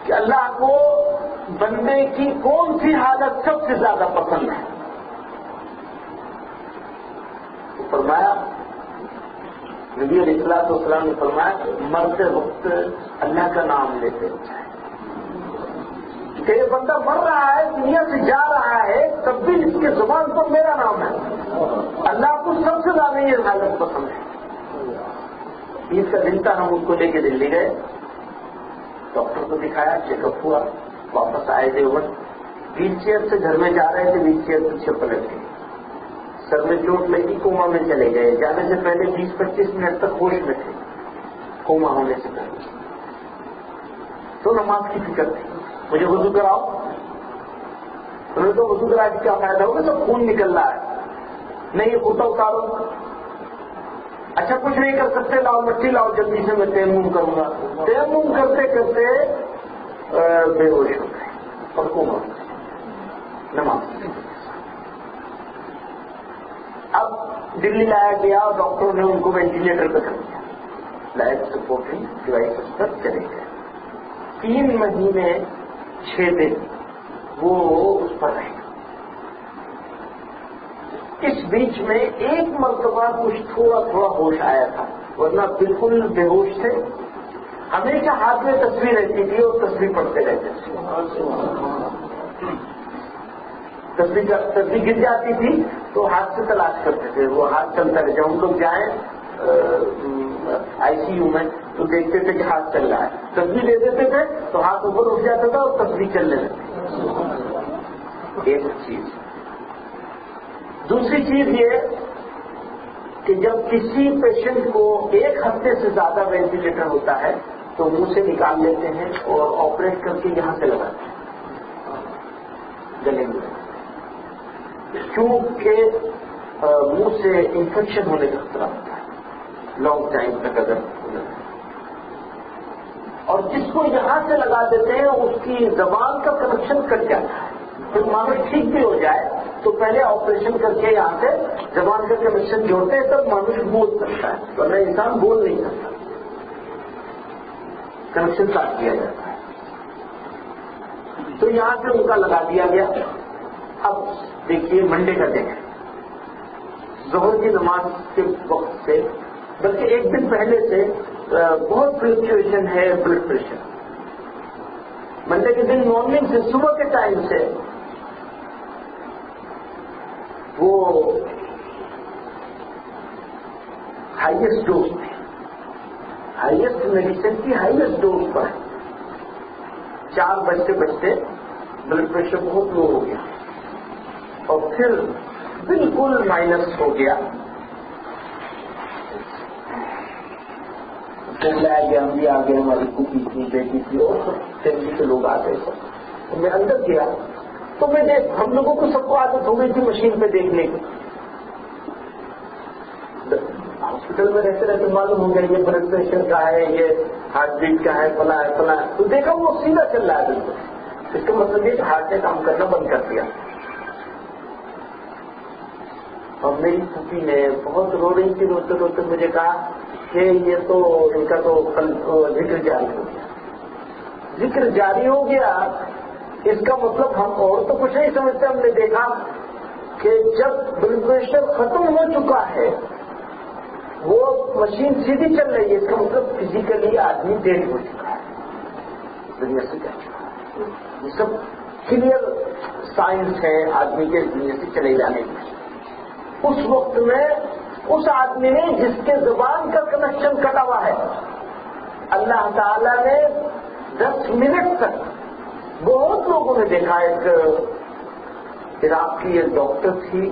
کہ اللہ کو بندے کی کون سی حالت سب سے زیادہ پسند ہے؟ تو فرمایا، نبی علیہ الصلوۃ والسلام نے فرمایا مرتے وقت اللہ کا نام لیتے ہیں. کہ یہ بندہ مر رہا ہے، دنیا سے جا رہا ہے، تب بھی اس کے زبان پر میرا نام ہے. اللہ کو سب سے زیادہ یہ حالت پسند ہے. اس کا دن تھا، ہم اس کو لے کے دلی گئے، ڈاکٹر کو دکھایا، چیک اپ ہوا، واپس آئے دیوبند. ویل چیئر سے گھر میں جا رہے تھے، ویل چیئر پیچھے پلٹ گئی، سر میں چوٹ لگی، کوما میں چلے گئے. جانے سے پہلے 20-25 منٹ تک ہوش میں تھے، کوما ہونے سے پہلے. تو نماز کی فکر تھی، مجھے وضو کراؤ. انہوں نے تو وضو کرا کے کیا فائدہ ہوگا، سب خون نکل رہا ہے. نہیں یہ کرتا اتارو. اچھا کچھ نہیں کر سکتے، لاؤ مٹی لاؤ، جلدی سے میں تیمم کروں گا. تیمم کرتے کرتے بے ہوش ہو گئے اور کوما نماز. اب دلی لایا گیا اور ڈاکٹروں نے ان کو وینٹیلیٹر پہ کر دیا، لائف سپورٹنگ ڈیوائس پر چلے گئے. 3 مہینے 6 دن وہ اس پر رہے. اس بیچ میں ایک مرتبہ کچھ تھوڑا تھوڑا ہوش آیا تھا، ورنہ بالکل بے ہوش تھے. ہمیشہ ہاتھ میں تصویر رہتی تھی اور تصویر پڑھتے رہتے تھے. تصویر گر جاتی تھی تو ہاتھ سے تلاش کرتے تھے، وہ ہاتھ چلتا رہتا. ہم لوگ جائیں ICU میں تو دیکھتے تھے کہ ہاتھ چل رہا ہے، تصویر دے دیتے تھے تو ہاتھ اوپر اٹھ جاتا تھا اور تصویر چلنے لگتی. ایک چیز. دوسری چیز یہ کہ جب کسی پیشنٹ کو 1 ہفتے سے زیادہ وینٹیلیٹر ہوتا ہے تو منہ سے نکال لیتے ہیں اور آپریٹ کر کے یہاں سے لگاتے ہیں گلے میں، کیونکہ منہ سے انفیکشن ہونے کا خطرہ ہوتا ہے لانگ ٹائم تک اگر. اور جس کو یہاں سے لگا دیتے ہیں اس کی زبان کا کنیکشن کٹ جاتا ہے. پھر مانو ٹھیک بھی ہو جائے تو پہلے آپریشن کر کے یہاں سے زبان کا کنیکشن جوڑتے ہیں تب مانوش بول سکتا ہے، ورنہ انسان بول نہیں سکتا. کنیکشن کاٹ کیا جاتا ہے. تو یہاں سے ان کا لگا دیا گیا. اب دیکھیے منڈے کا دن ہے، ظہر کی نماز کے وقت سے بلکہ ایک دن پہلے سے بہت فلکچویشن ہے بلڈ پریشر. منڈے کے دن مارننگ سے صبح کے ٹائم سے وہ ہائیسٹ ڈوز تھی، ہائیسٹ میڈیسن کی ہائیسٹ ڈوز پر 4 بجتے بجتے بلڈ پریشر بہت لو ہو گیا اور پھر بالکل مائنس ہو گیا. لایا گیا، ہم بھی آ گئے، ہماری کوکی تھی، بیٹی تھی اور فیملی کے لوگ آ گئے. سب میں اندر گیا تو میں ہم لوگوں کو سب کو عادت ہو گئی تھی مشین پہ دیکھنے کی. ہاسپٹل میں رہتے رہتے معلوم ہو گیا یہ بلڈ پریشر کا ہے، یہ ہارٹ بیٹ کا ہے، فلاں ہے فلاں ہے. تو دیکھا وہ سیدھا چل رہا ہے بالکل. اس کا مطلب یہ کہ ہارٹ نے کام کرنا بند کر دیا. اور میری پھوپھی نے بہت رو رہی تھی، روتے روتے مجھے کہا کہ یہ تو ان کا تو ذکر جاری ہو گیا. ذکر جاری ہو گیا اس کا مطلب ہم اور تو کچھ نہیں سمجھتے. ہم نے دیکھا کہ جب بلڈ پریشر ختم ہو چکا ہے وہ مشین سیدھی چل رہی ہے، اس کا مطلب فزیکلی آدمی ڈیڈ ہو چکا ہے، دنیا سے جا چکا ہے. یہ سب کلیئر سائنس ہے آدمی کے دنیا سے چلے جانے کی. اس وقت میں اس آدمی نے جس کے زبان کا کنیکشن کٹا ہوا ہے، اللہ تعالیٰ نے 10 منٹ تک بہت لوگوں نے دیکھا. ایک عراق کی ایک ڈاکٹر تھی،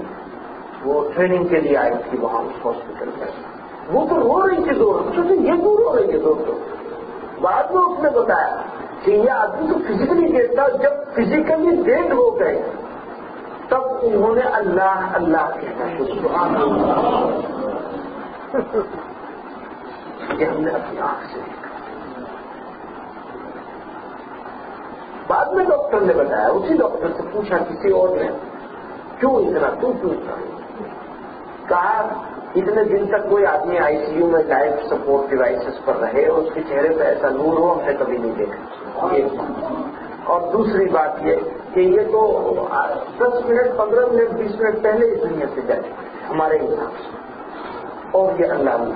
وہ ٹریننگ کے لیے آئی تھی وہاں اس ہاسپٹل میں. وہ تو رو رہی تھی دور سے، یہ دور ہو رہی ہے دوستوں. بعد میں اس نے بتایا کہ یہ آدمی تو فزیکلی ڈیڈ تھا، جب فزیکلی ڈیڈ ہو گئے تب انہوں نے اللہ اللہ کہنا شروع. یہ ہم نے اپنی آنکھ سے دیکھا. بعد میں ڈاکٹر نے بتایا, اسی ڈاکٹر سے پوچھا کسی اور نے, کیوں اتنا کہا اتنے دن تک کوئی آدمی آئی سی یو میں لائف سپورٹ ڈیوائسز پر رہے اور اس کے چہرے پہ ایسا نور ہو ہم نے کبھی نہیں دیکھا. اور دوسری بات یہ کہ یہ تو 10 منٹ 15 منٹ 20 منٹ پہلے اس دنیا سے جائے ہمارے حساب سے, اور یہ اللہ نے.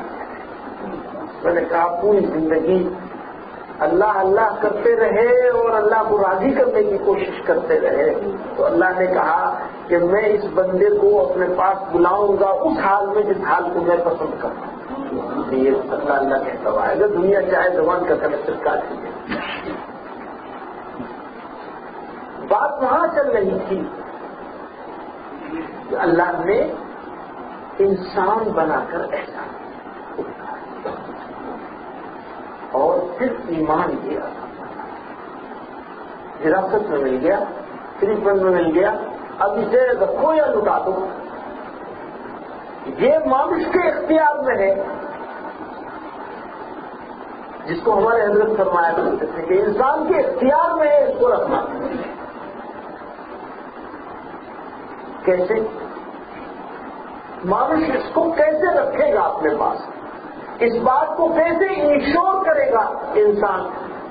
میں نے کہا پوری زندگی اللہ اللہ کرتے رہے اور اللہ کو راضی کرنے کی کوشش کرتے رہے, تو اللہ نے کہا کہ میں اس بندے کو اپنے پاس بلاؤں گا اس حال میں جس حال کو میں پسند کرتا ہوں. یہ اللہ اللہ کہتا ہوا ہے. اگر دنیا چاہے زبان کا کنیکشن کاٹ لیجیے. بات وہاں چل رہی تھی کہ اللہ نے انسان بنا کر احسان اور پھر ایمان دیا, وراثت میں مل گیا, تریپن میں مل گیا. اب اسے رکھو یا لٹا دو, یہ مانوش کے اختیار میں ہے, جس کو ہمارے حضرت فرمایا کرتے تھے کہ انسان کے اختیار میں ہے اس کو رکھنا. کیسے مانوش اس کو کیسے رکھے گا اپنے پاس, اس بات کو کیسے انشور کرے گا انسان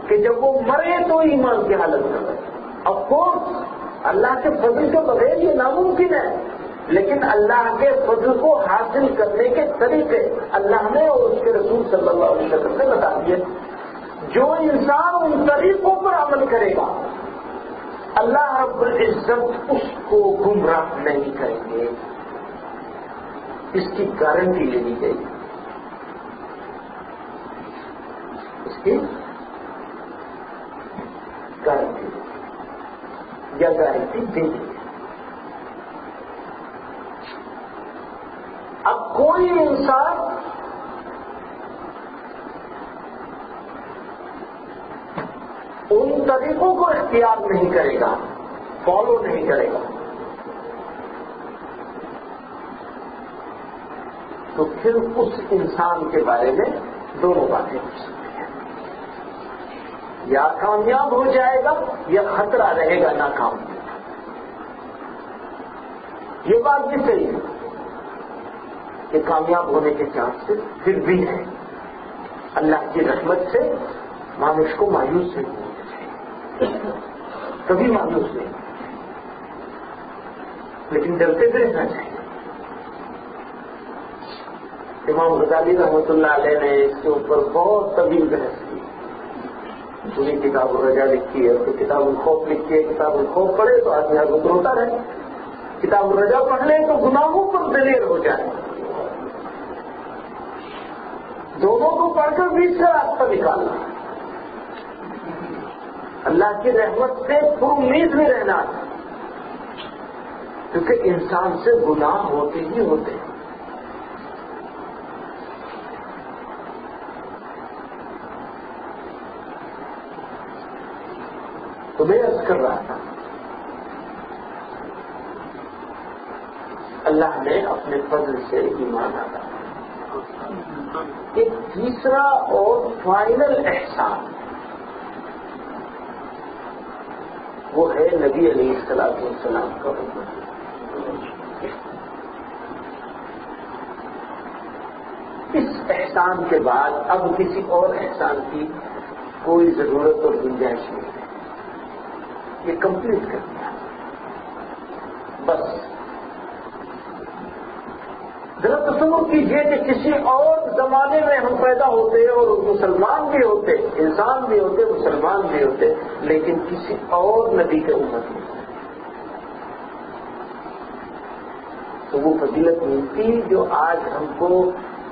کہ جب وہ مرے تو ایمان کی حالت میں رہے. آف کورس اللہ کے فضل کے بغیر یہ ناممکن ہے, لیکن اللہ کے فضل کو حاصل کرنے کے طریقے اللہ نے اور اس کے رسول صلی اللہ علیہ وسلم نے بتا دیے. جو انسان ان طریقوں پر عمل کرے گا اللہ رب العزت اس کو گمراہ نہیں کریں گے. اس کی گارنٹی لینی چاہیے, اس کی گارنٹی یا گارنٹی دینی. اب کوئی انسان ان طریقوں کو اختیار نہیں کرے گا, فالو نہیں کرے گا, تو پھر اس انسان کے بارے میں دونوں باتیں ہو سکتی ہیں. یا کامیاب ہو جائے گا یا خطرہ رہے گا ناکام. یہ بات بھی صحیح ہے کہ کامیاب ہونے کے چانس پھر بھی ہے. اللہ کی رحمت سے مانوش کو مایوس نہیں ہونا چاہیے, کبھی مایوس نہیں, لیکن ڈرتے بھی رہنا چاہیے. امام غزالی رحمۃ اللہ علیہ نے اس کے اوپر بہت طویل بحث کی. پوری کتاب الرجا لکھی ہے, اور کتاب الخوف لکھی ہے. کتاب الخوف پڑھے تو آدمی حضرت روتا رہے, کتاب الرجا پڑھ لے تو گناہوں پر دلیر ہو جائے. دونوں کو پڑھ کر بیچ کا راستہ نکالنا, اللہ کی رحمت سے پر امید بھی رہنا, کیونکہ انسان سے گناہ ہوتے ہی ہوتے ہیں. تو میں عرض کر رہا تھا اللہ نے اپنے فضل سے ایمان عطا. ایک تیسرا اور فائنل احسان وہ ہے نبی علیہ السلام کا امت. اس احسان کے بعد اب کسی اور احسان کی کوئی ضرورت اور گنجائش نہیں ہے. یہ کمپلیٹ کر دیا بس. ذرا تصور کیجئے کہ کسی اور زمانے میں ہم پیدا ہوتے اور مسلمان بھی ہوتے, انسان بھی ہوتے, مسلمان بھی ہوتے, لیکن کسی اور نبی کے امت میں تو وہ فضیلت ملتی جو آج ہم کو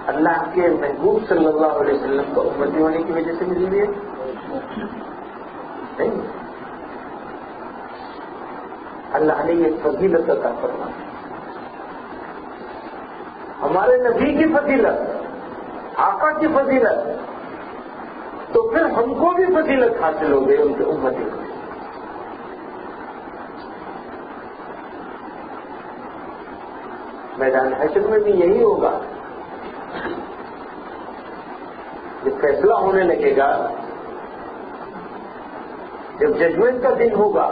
اللہ کے محبوب صلی اللہ علیہ وسلم کو امتی ہونے کی وجہ سے ملی ہوئی ہے. نہیں, اللہ نے یہ فضیلت عطا فرمائی. ہمارے نبی کی فضیلت, آقا کی فضیلت, تو پھر ہم کو بھی فضیلت حاصل ہو گئی ان کے امتی کو. میدان حشر میں بھی یہی ہوگا فیصلہ ہونے لگے گا، جب ججمنٹ کا دن ہوگا،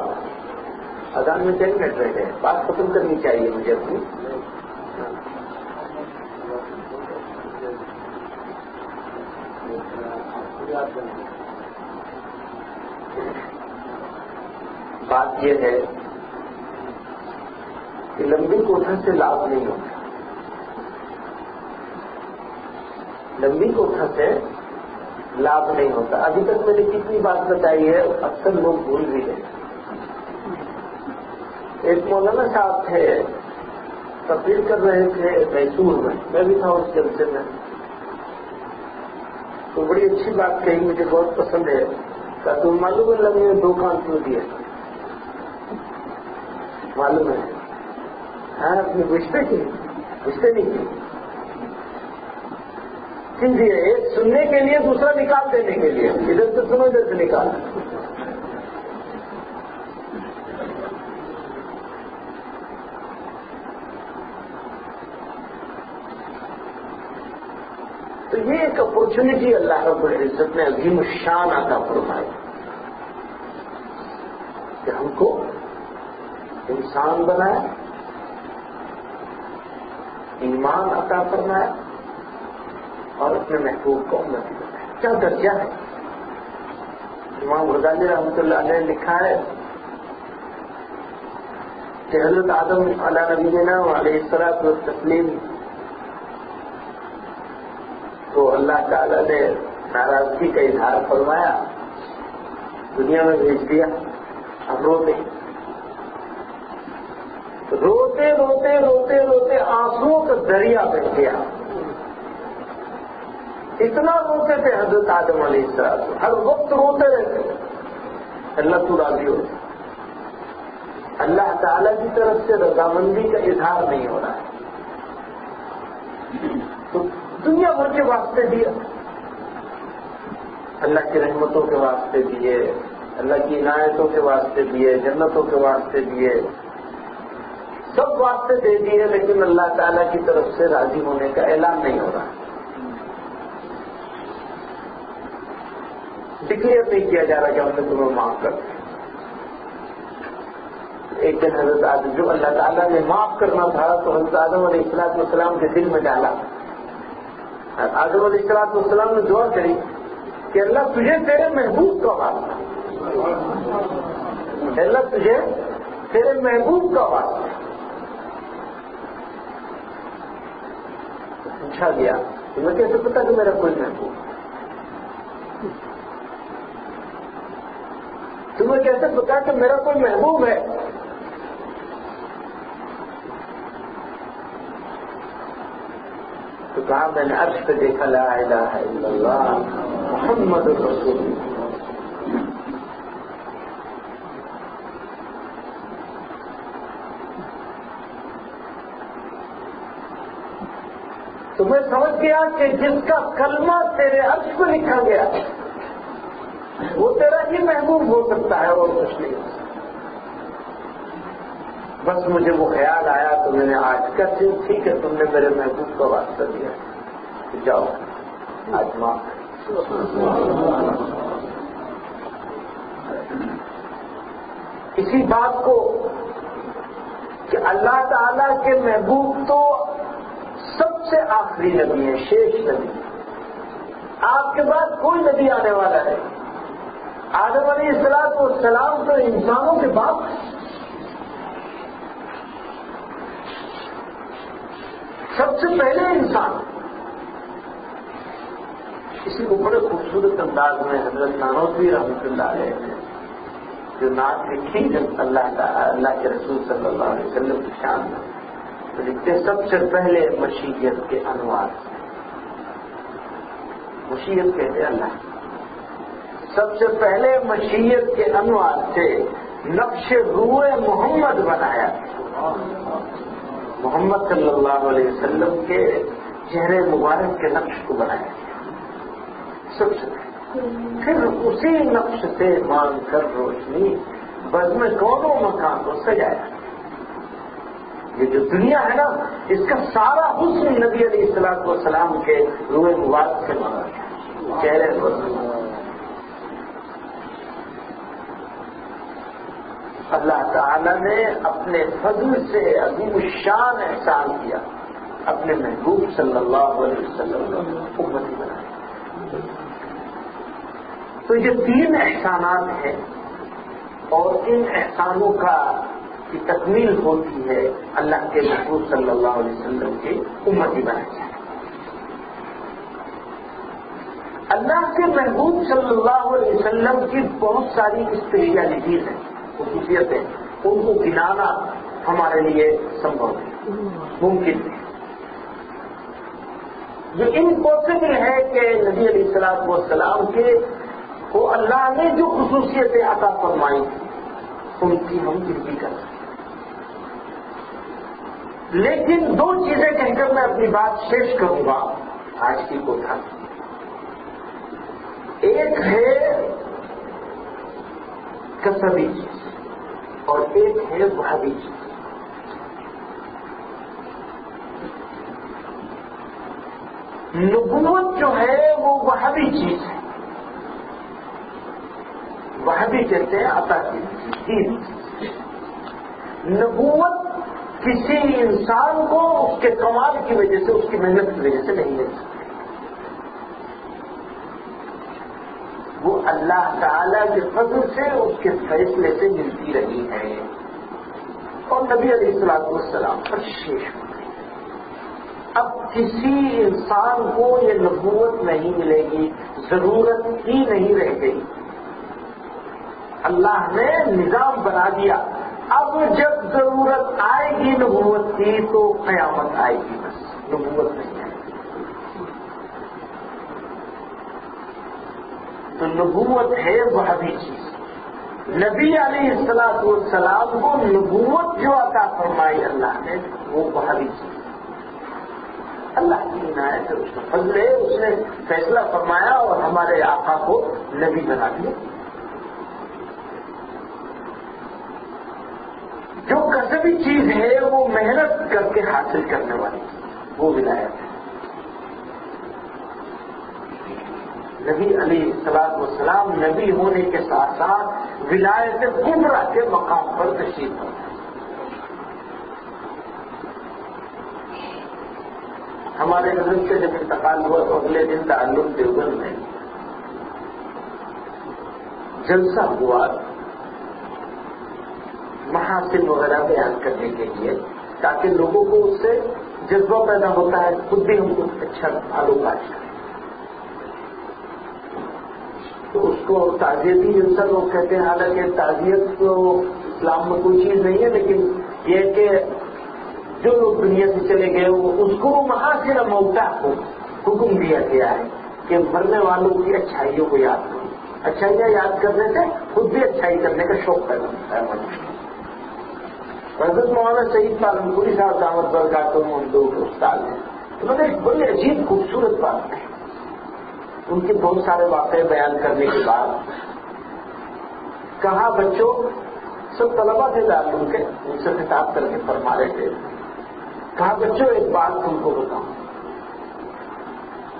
اذان میں 10 منٹ رہ گئے، بات ختم کرنی چاہیے مجھے اپنی. بات یہ ہے کہ لمبی کوٹھا سے لابھ نہیں ہوتا. لمبی کوٹھا سے لابھ نہیں ہوتا. ابھی تک میں نے کتنی بات بتائی ہے، اکثر لوگ بھول بھی گئے. ایک مولانا صاحب تھے، تقریر کر رہے تھے میسور میں بھی تھا اس جلسے میں. تو بڑی اچھی بات کہی، مجھے بہت پسند ہے. کہ تم معلوم ہے اللہ نے 2 کان کیوں دیے؟ معلوم ہے؟ ہاں، اپنے پوچھتے کی پوچھتے نہیں کی کیوں دیے؟ ایک سننے کے لیے، دوسرا نکال دینے کے لیے. ادھر سے سنو، ادھر سے نکال. تو یہ ایک اپرچونٹی اللہ رب العزت نے عظیم الشان عطا فرمائی کہ ہم کو انسان بنایا، ایمان عطا فرمایا اور اپنے محبوب کو امتی بنایا. کیا درجہ ہے! امام غزالی رحمۃ اللہ علیہ نے لکھا ہے کہ حضرت آدم علیہ نبینا علیہ الصلوۃ والتسلیم تو اللہ تعالیٰ نے ناراضگی کا اظہار فرمایا، دنیا میں بھیج دیا. اب روتے روتے روتے روتے روتے آنسوؤں کا دریا بن گیا. اتنا روتے تھے حضرت آدم علیہ السلام، ہر وقت روتے رہتے. اللہ تو راضی ہو، اللہ تعالیٰ کی طرف سے رضامندی کا اظہار نہیں ہو رہا ہے. تو دنیا بھر کے واسطے دیا، اللہ کی رحمتوں کے واسطے دیے، اللہ کی عنایتوں کے واسطے دیے، جنتوں کے واسطے دیے، سب واسطے دے دیے، لیکن اللہ تعالیٰ کی طرف سے راضی ہونے کا اعلان نہیں ہو رہا. ڈکلیئر نہیں کیا جا رہا کہ ہم نے تمہیں معاف کر دیا. ایک دن حضرت آدم، جو اللہ تعالیٰ نے معاف کرنا تھا تو حضرت آدم علیہ السلام کے دل میں ڈالا. آدم علیہ السلام نے دعا کری کہ اللہ تجھے تیرے محبوب کا واسطہ، اللہ تجھے تیرے محبوب کا واسطہ. پوچھا گیا تمہیں کیسے پتا کہ میرا کوئی محبوب؟ تمہیں کیسے پتا کہ میرا کوئی محبوب ہے؟ تو کہا میں نے عرش پہ دیکھا لا الہ الا اللہ محمد رسول اللہ. تو میں سمجھ گیا کہ جس کا کلمہ تیرے عرش کو لکھا گیا وہ تیرا ہی محبوب ہو سکتا ہے اور کچھ نہیں. بس مجھے وہ خیال آیا تو میں نے آج کا دن، ٹھیک ہے تم نے میرے محبوب کا واسطہ دیا، جاؤ آج معاف. اسی بات کو کہ اللہ تعالیٰ کے محبوب تو سب سے آخری نبی ہے، شیش نبی. آپ کے بعد کوئی نبی آنے والا ہے. آدم علیہ السلام تو انسانوں کے باپ ہیں، سب سے پہلے انسان. اسی کو بڑے خوبصورت انداز میں حضرت نانوتوی رحمۃ اللہ علیہ نے جو نعت لکھی جب اللہ کے رسول صلی اللہ علیہ وسلم کی شان میں، تو لکھتے سب سے پہلے مشیت کے انوار سے. مشیت کہتے اللہ، سب سے پہلے مشیت کے انوار سے نقش روح محمد بنایا. محمد صلی اللہ علیہ وسلم کے چہرے مبارک کے نقش کو بنایا سب سے پہلے. پھر اسی نقش سے مان کر روشنی بزم کونوں مکان کو سجایا. یہ جو دنیا ہے نا، اس کا سارا حسن نبی علیہ السلام کے روح مبارک سے بنا ہے. چہرے پر اللہ تعالی نے اپنے فضل سے عظیم الشان احسان کیا، اپنے محبوب صلی اللہ علیہ وسلم کو امتی بنایا۔ تو یہ تین احسانات ہیں، اور ان احسانوں کی تکمیل ہوتی ہے اللہ کے محبوب صلی اللہ علیہ وسلم کی امتی بنائی جائے۔ اللہ کے محبوب صلی اللہ علیہ وسلم کی بہت ساری اسپیشلٹیز ہیں، خصوصیتیں، ان کو گنانا ہمارے لیے سمبھو ہے، ممکن ہے۔ یہ امپاسبل ہے کہ نبی علیہ الصلوۃ والسلام کے کو اللہ نے جو خصوصیتیں عطا فرمائی ان کی ہم گنتی کر سکتے۔ لیکن دو چیزیں کہہ کر میں اپنی بات شیش کروں گا آج کی کوٹھا۔ ایک ہے کسبی چیز اور ایک ہے وہابی چیز۔ نبوت جو ہے وہ وہابی چیز ہے، وہابی کہتے ہیں عطا کی چیز۔ نبوت کسی انسان کو اس کے کمال کی وجہ سے، اس کی محنت کی وجہ سے نہیں مل سکتی، وہ اللہ تعالی کے فضل سے، اس کے فیصلے سے ملتی رہی ہے، اور نبی علیہ الصلوۃ والسلام پر شیش ہو گئی۔ اب کسی انسان کو یہ نبوت نہیں ملے گی، ضرورت ہی نہیں رہ گئی، اللہ نے نظام بنا دیا۔ اب جب ضرورت آئے گی نبوت کی تو قیامت آئے گی، بس نبوت نہیں آئے گی۔ تو نبوت ہے وہابی چیز۔ نبی علیہ الصلوۃ والسلام کو نبوت جو عطا فرمائی اللہ نے وہ وہابی چیز، اللہ کی عنایت ہے، اس کا فضل ہے، اس نے فیصلہ فرمایا اور ہمارے آقا کو نبی بنا دیا۔ جو کسبی چیز ہے وہ محنت کر کے حاصل کرنے والی وہ ولایت ہے۔ نبی علیہ الصلوۃ والسلام نبی ہونے کے ساتھ ساتھ ولایت کبریٰ کے مقام پر تشریف فرما۔ ہمارے حضرت سے جب انتقال ہوا تو اگلے دن دارالعلوم دیوبند میں جلسہ ہوا محاسن وغیرہ بیان کرنے کے لیے، تاکہ لوگوں کو اس سے جذبہ پیدا ہوتا ہے خود بھی ہم کو اچھا آلوکاش کریں۔ تو اس کو تعزیتی جلسہ لوگ کہتے ہیں، حالانکہ تعزیت تو اسلام میں کوئی چیز نہیں ہے، لیکن یہ کہ جو لوگ دنیا سے چلے گئے اس کو محاسن موتا کو حکم دیا گیا ہے کہ مرنے والوں کی اچھائیوں کو یاد کرو۔ اچھائیاں یاد کرنے سے خود بھی اچھائی کرنے کا شوق پیدا ہوتا ہے منشیہ۔ حضرت مولانا سعید پالنپوری صاحب دعوت برکاتہم ان دو کے استاد ہیں، انہوں نے ایک بڑی عجیب خوبصورت بات کہی۔ ان کے بہت سارے واقعے بیان کرنے کے بعد کہا، بچوں، سب طلبا تھے دارالعلوم کے، ان سے خطاب کر کے فرما رہے تھے، کہا بچوں ایک بات تم کو بتاؤں،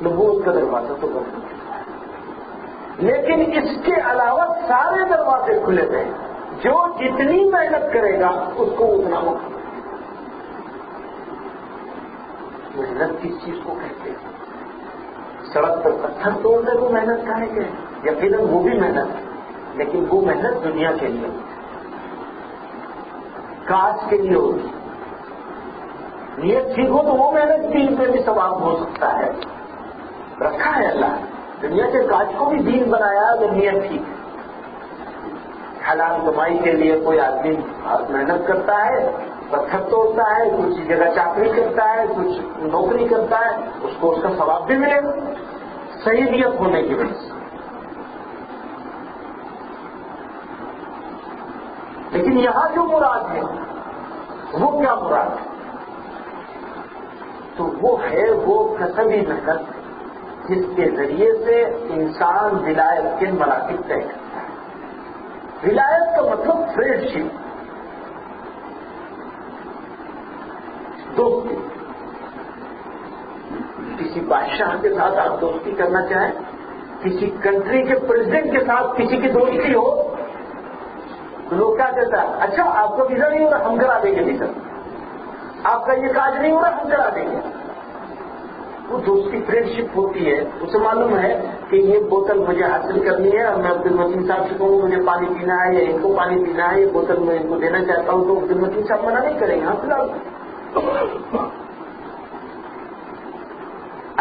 نبوت کا دروازہ تو بند ہو چکا ہے، لیکن اس کے علاوہ سارے دروازے کھلے ہوئے ہیں، جو جتنی محنت کرے گا اس کو اتنا موقع۔ محنت کس چیز کو کہتے ہیں؟ سڑک پر پتھر توڑنے کو محنت کہے گے، یقیناً وہ بھی محنت ہے، لیکن وہ محنت دنیا کے لیے ہوتی ہے، کاج کے لیے ہوتی ہے۔ نیت ٹھیک ہو تو وہ محنت دین میں بھی ثواب ہو سکتا ہے، رکھا ہے اللہ دنیا کے کاج کو بھی دین بنایا اگر نیت ٹھیک ہے۔ حلال کمائی کے لیے کوئی آدمی محنت کرتا ہے، پتھر توڑتا ہے، کچھ جگہ چاکری کرتا ہے، کچھ نوکری کرتا ہے، اس کو اس کا ثواب بھی ملے گا صحیح نیت ہونے کی وجہ سے۔ لیکن یہاں جو مراد ہے وہ کیا مراد ہے؟ تو وہ ہے وہ کسبی محنت جس کے ذریعے سے انسان ولایت کے مراتب طے کرتا ہے۔ ولایت کا مطلب فرینڈ شپ، دوستی۔ کسی بادشاہ کے ساتھ آپ دوستی کرنا چاہیں کسی کنٹری کے پریزیڈنٹ کے ساتھ کسی کی دوستی ہو تو لوگ کیا کہتا ہے، اچھا آپ کا ویزا نہیں ہو رہا، ہم کرا دیں گے ویزا، آپ کا یہ کاج نہیں ہو رہا، ہم کرا دیں گے۔ وہ دوستی فرینڈ شپ ہوتی ہے، اسے معلوم ہے کہ یہ بوتل مجھے حاصل کرنی ہے اور میں عبد المتین صاحب سے کہوں مجھے پانی پینا ہے یا ان کو پانی پینا ہے، یہ بوتل میں ان کو دینا چاہتا ہوں، تو عبد المتین صاحب منع نہیں کریں گے، ہاں فی الحال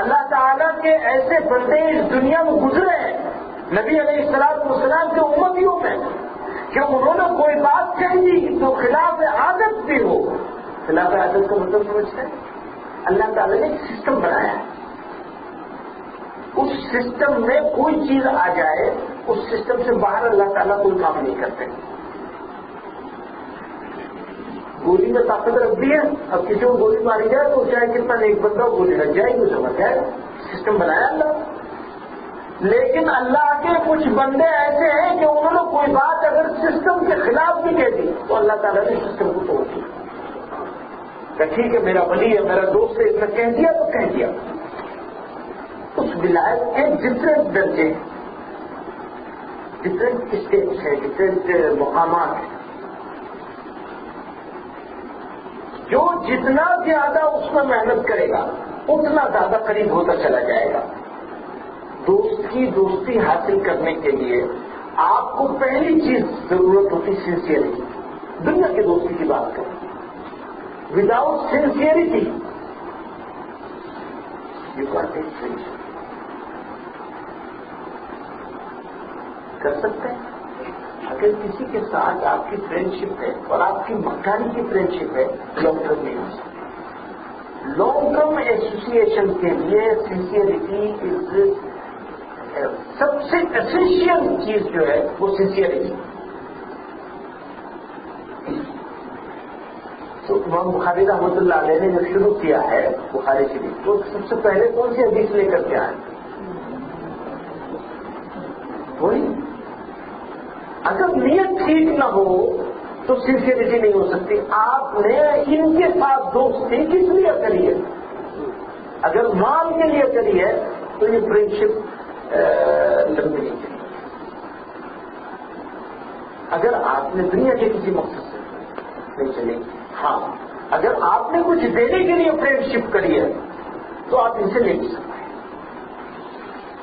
اللہ تعالیٰ کے ایسے بندے اس دنیا میں گزرے ہیں نبی علیہ السلام کے امتیوں میں کہ انہوں نے کوئی بات کہی تو خلاف عادت بھی ہو۔ خلاف عادت کا مطلب سمجھتے ہیں؟ اللہ تعالیٰ نے ایک سسٹم بنایا ہے، اس سسٹم میں کوئی چیز آ جائے اس سسٹم سے باہر اللہ تعالیٰ کوئی کام نہیں کرتے۔ گولی میں طاقت رکھ دی ہے، اب کسی کو گولی ماری جائے تو چاہے کتنا ایک بندہ گولی لگ جائے گی، سمجھ جائے سسٹم بنایا اللہ۔ لیکن اللہ کے کچھ بندے ایسے ہیں کہ انہوں نے کوئی بات اگر سسٹم کے خلاف بھی کہہ دی تو اللہ تعالیٰ نے سسٹم کو توڑ دیا کہ ٹھیک ہے میرا ولی ہے، میرا دوست ہے، اس نے کہہ دیا تو کہہ دیا۔ اس ولایت کے ڈفرینٹ درجے، ڈفرینٹ اسٹیپس ہیں، ڈفرینٹ مقامات ہیں۔ جو جتنا زیادہ اس میں محنت کرے گا اتنا زیادہ قریب ہوتا چلا جائے گا۔ دوستی حاصل کرنے کے لیے آپ کو پہلی چیز ضرورت ہوتی سنسیئرٹی۔ دنیا کی دوستی کی بات کریں، without sincerity you can't take friendship. کر سکتے ہیں اگر کسی کے ساتھ آپ کی فرینڈشپ ہے اور آپ کی مکانی کی فرینڈشپ ہے، لانگ ٹرم نہیں ہو سکتی۔ لانگ ٹرم ایسوسیشن کے لیے سنسیئرٹی از سب سے اسینشیل چیز جو ہے وہ سنسیئرٹی۔ تو امام بخاری رحمۃ اللہ علیہ نے جب شروع کیا ہے بخاری شریف تو سب سے پہلے کون سی حدیث لے کر کے آئے؟ وہی اگر نیت ٹھیک نہ ہو تو سنسیئرٹی نہیں ہو سکتی۔ آپ نے ان کے ساتھ دوستی کس لیے کری ہے؟ اگر مال کے لیے کری ہے تو یہ فرینڈشپ لمبی نہیں چلی۔ اگر آپ نے دنیا کے کسی مقصد سے نہیں چلے، ہاں اگر آپ نے کچھ دینے کے لیے فرینڈشپ کری ہے تو آپ ان سے لے بھی سکتے ہیں۔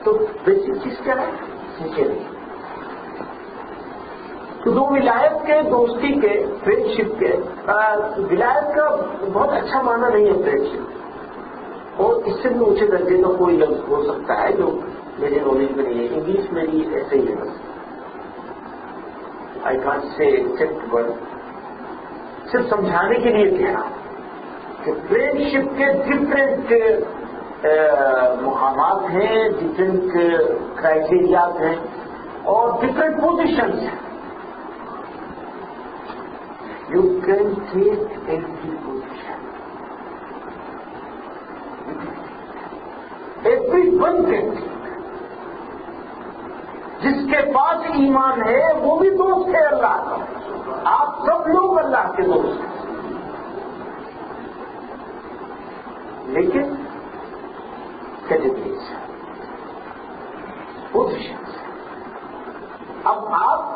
تو بیسک چیز کیا ہے؟ سنسیئرٹی۔ تو دو ولایت کے دوستی کے فرینڈشپ کے ولایت کا بہت اچھا معنی نہیں ہے فرینڈشپ، اور اس سے بھی اونچے درجے کا کوئی لفظ ہو سکتا ہے جو میرے نالج میں نہیں ہے، انگلش میں بھی ایسے ہی ہے بس۔ I can't say accept word, صرف سمجھانے کے لیے کہہ رہا ہوں کہ فرینڈشپ کے ڈفرینٹ مقامات ہیں، ڈفرینٹ کرائٹیریاز ہیں اور ڈفرینٹ پوزیشنز ہیں۔ You can take every position. Everyone can take. جس کے پاس ایمان ہے وہ بھی دوست ہے اللہ کا۔ آپ سب لوگ اللہ کے دوست ہیں، لیکن کیٹیگریز ہیں، پوزیشنز ہیں۔ اب آپ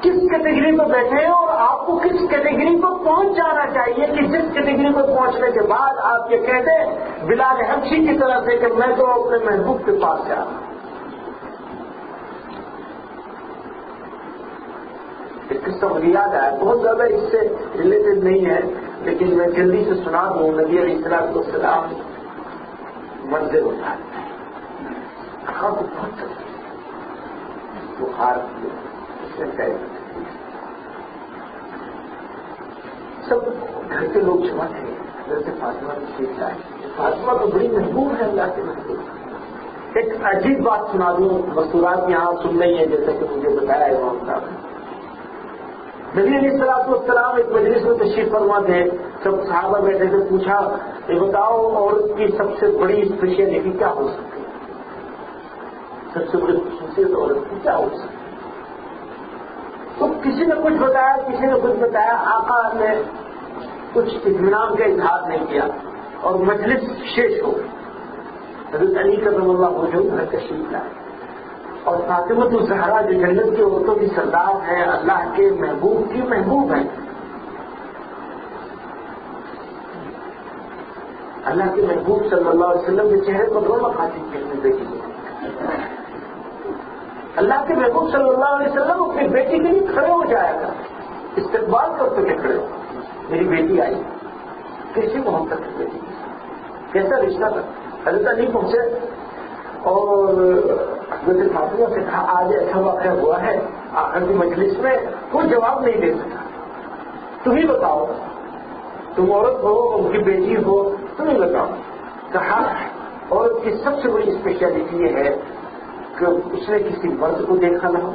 کس کیٹیگری میں بیٹھے ہیں اور آپ کو کس کیٹیگری پر پہنچ جانا چاہیے کہ جس کیٹیگری پر پہنچنے کے بعد آپ یہ کہتے ہیں بلال حبشی کی طرح سے کہ میں تو اپنے محبوب کے پاس جا رہا ہوں۔ ایک قصہ مجھے یاد آیا، بہت زیادہ اس سے ریلیٹڈ نہیں ہے لیکن میں جلدی سے سنا دوں۔ نبی علیہ السلام منزل ہوتا ہے، کہاں کو بہت بخار سب گھر کے لوگ جمع تھے، جیسے فاطمہ کی شیخ آئی۔ فاطمہ تو بڑی محبوب ہے اللہ کے محبوب۔ ایک عجیب بات سنا دوں، مستورات یہاں سن رہی ہیں جیسا کہ مجھے بتایا ہے امام صاحب نے۔ نبی علیہ السلام ایک مجلس میں تشریف فرما تھے، سب صحابہ بیٹھے تھے، پوچھا یہ بتاؤ عورت کی سب سے بڑی اسپیشلٹی کیا ہو سکتی ہے؟ سب سے بڑی خصوصیت عورت کی کیا ہو سکتی ہے؟ تو کسی نے کچھ بتایا، کسی نے کچھ بتایا، آقا نے کچھ اطمینان کا اظہار نہیں کیا اور مجلس شیش ہو گئی۔ حضرت علی کرم اللہ موجود ہے، تشریف لائے۔ اور فاطمہ الزہرا جو جنت کی عورتوں کی سردار ہے، اللہ کے محبوب کی محبوب ہے. اللہ کے محبوب صلی اللہ علیہ وسلم کے چہرے پر رونق آتی تھی اپنی بیٹی کو. اللہ کے محبوب صلی اللہ علیہ وسلم اپنی بیٹی کے لیے کھڑے ہو جایا تھا، استقبال کرتے ہوئے کھڑے ہو. میری بیٹی آئی، کیسی محبت ہے بیٹی کی، کیسا رشتہ تھا. حضرت علی پہنچے اور حضرت فاطمہ سے کہا آج ایسا واقعہ ہوا ہے آخر کی مجلس میں کوئی جواب نہیں دے سکا، تم ہی بتاؤ، تم عورت ہو ان کی بیٹی ہو، تم ہی بتاؤ. کہا عورت کی سب سے بڑی اسپیشلٹی یہ ہے کہ اس نے کسی مرد کو دیکھا نہ ہو،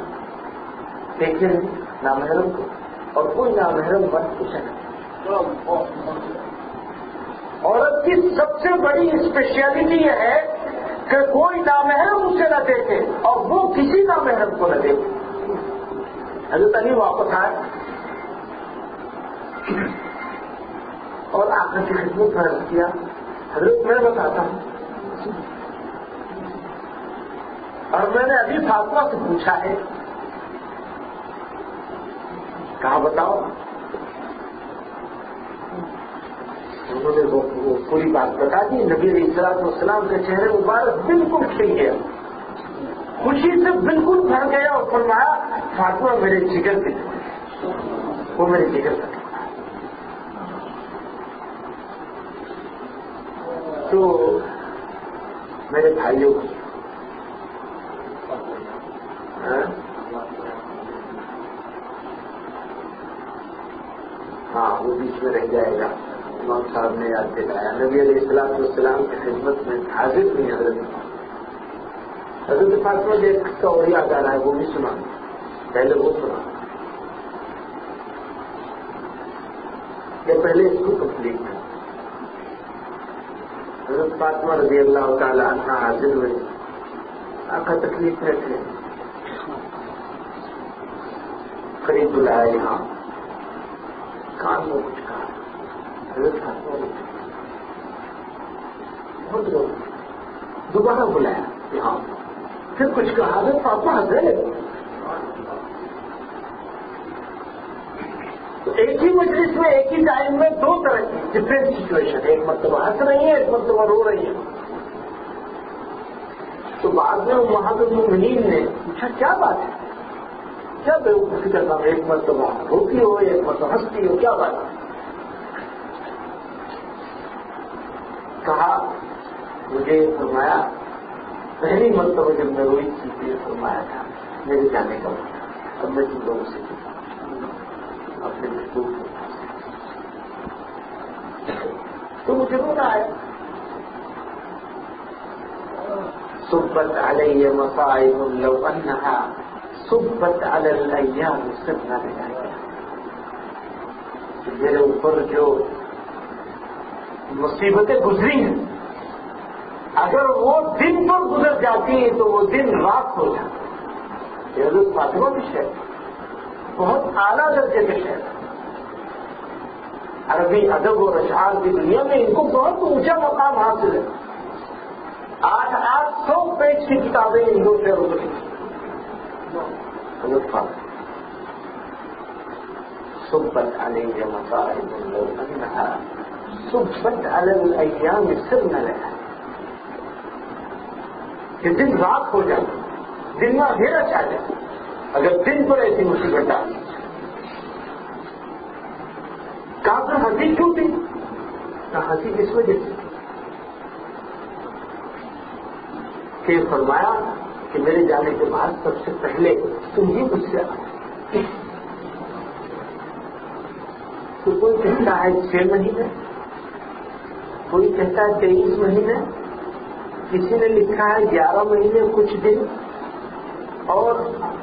دیکھے نہیں نامحرم کو، اور کوئی نامحرم مرد اسے نہ. عورت کی سب سے بڑی اسپیشلٹی یہ ہے کہ کوئی نامحرم اسے نہ دیکھے اور وہ کسی نامحرم کو نہ دیکھے. حضرت علی واپس آئے اور آخر کی خدمت فرض کیا. حضرت میں بتاتا ہوں، اور میں نے ابھی فاطمہ سے پوچھا ہے. کہاں بتاؤ؟ انہوں نے وہ پوری بات بتا دی. نبی علیہ الصلوۃ والسلام کے چہرے مبارک بالکل کھل گیا، خوشی سے بالکل بھر گیا اور فرمایا فاطمہ میرے جگر کے ٹکڑے، وہ میرے جگر کا ٹکڑا. تو میرے بھائیوں کو ہاں وہ بیچ میں رہ جائے گا. امام صاحب نے یاد دلایا نبی علیہ الصلوۃ والسلام کی خدمت میں حاضر نہیں حضرت فاطمہ جو ایک قصہ اور یاد آ رہا ہے وہ بھی سنا، پہلے وہ سنا یا پہلے اس کو کمپلیٹ تھا. حضرت فاطمہ رضی اللہ تعالی عنہ حاضر ہوئے، آقا تکلیف میں تھے، قریب بلایا یہاں، کان میں کچھ کہا. حضرت فاطمہ نے بہت لوگ دوبارہ بلایا یہاں، پھر کچھ کہا. حضرت فاطمہ حضرت تو ایک ہی مجلس میں ایک ہی ٹائم میں دو طرح کی ڈفرینٹ سچویشن، ایک مرتبہ ہنس رہی ہے، ایک مرتبہ رو رہی ہے. تو بعد میں وہاں کے المؤمنین نے پوچھا کیا بات ہے، کیا بیوقوفی کا کام، ایک مرتبہ روتی ہو ایک مرتبہ ہنستی ہو، کیا بات ہے؟ کہا مجھے فرمایا پہلی مرتبہ جب میں روئی تھی تو یہ فرمایا تھا میرے جانے کا وقت، اب میں تم لوگوں سے اپنے محبوب کے پاس تو مجھے رونا آیا. صبت علی مصائب لو انها صبت علی الايام سرنا لگایا. میرے اوپر جو مصیبتیں گزری ہیں اگر وہ دن پر گزر جاتی ہیں تو وہ دن رات ہو جاتا. یہ حضرت فاطمہ کی شعر بہت اعلیٰ درجے کے شعر، عربی ادب اور اشعار کی دنیا میں ان کو بہت اونچا مقام حاصل ہے. 800 پیج کی کتابیں ان دو شعروں کو لکھی. حضرت فاطمہ صبت علیہ مصائب لو انها صبت علی الايام سرنا لها. کہ دن رات ہو جائے، دن میں اندھیرا چھا جائے اگر دن پر ایسی مصیبت آ گئی. کہاں پر ہنسی کیوں تھی؟ ہنسی کس وجہ سے؟ کہ فرمایا کہ میرے جانے کے بعد سب سے پہلے تم ہی مجھ سے آئے. تو کوئی کہتا ہے 6 مہینے، کوئی کہتا ہے 23 مہینے، کسی نے لکھا ہے 11 مہینے کچھ دن، اور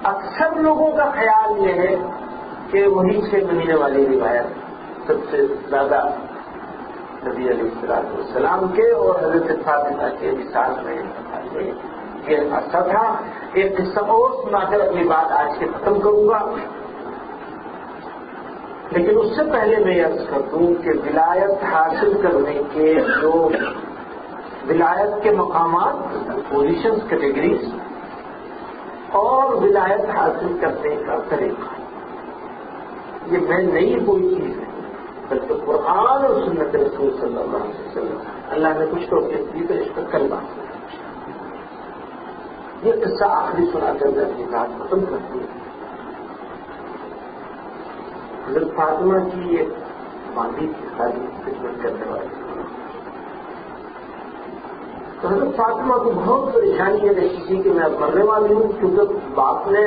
اکثر لوگوں کا خیال یہ ہے کہ وہی 6 مہینے والی روایت سب سے زیادہ نبی علیہ السلام کے اور حضرت فاطمہ کے مثال میں یہ عرصہ تھا. ایک قصہ اور سنا کر اپنی بات آج کے ختم کروں گا، لیکن اس سے پہلے میں یہ عرض کر دوں کہ ولایت حاصل کرنے کے جو ولایت کے مقامات، پوزیشنز، کیٹیگریز، اور ولایت حاصل کرنے کا طریقہ. یہ میں نئی کوئی چیز نہیں بلکہ قرآن اور سنت رسول صلی اللہ علیہ وسلم. اللہ نے کچھ تو دی تو اس پر کل بات. یہ قصہ آخری سنا کر میں اپنی بات ختم کرتی ہے. حضرت فاطمہ کی ایک باندھی کی خالی خدمت کرنے والی. تو حضرت فاطمہ کو بہت پریشانی ہے دیکھی تھی کہ میں اب مرنے والی ہوں، کیونکہ باپ نے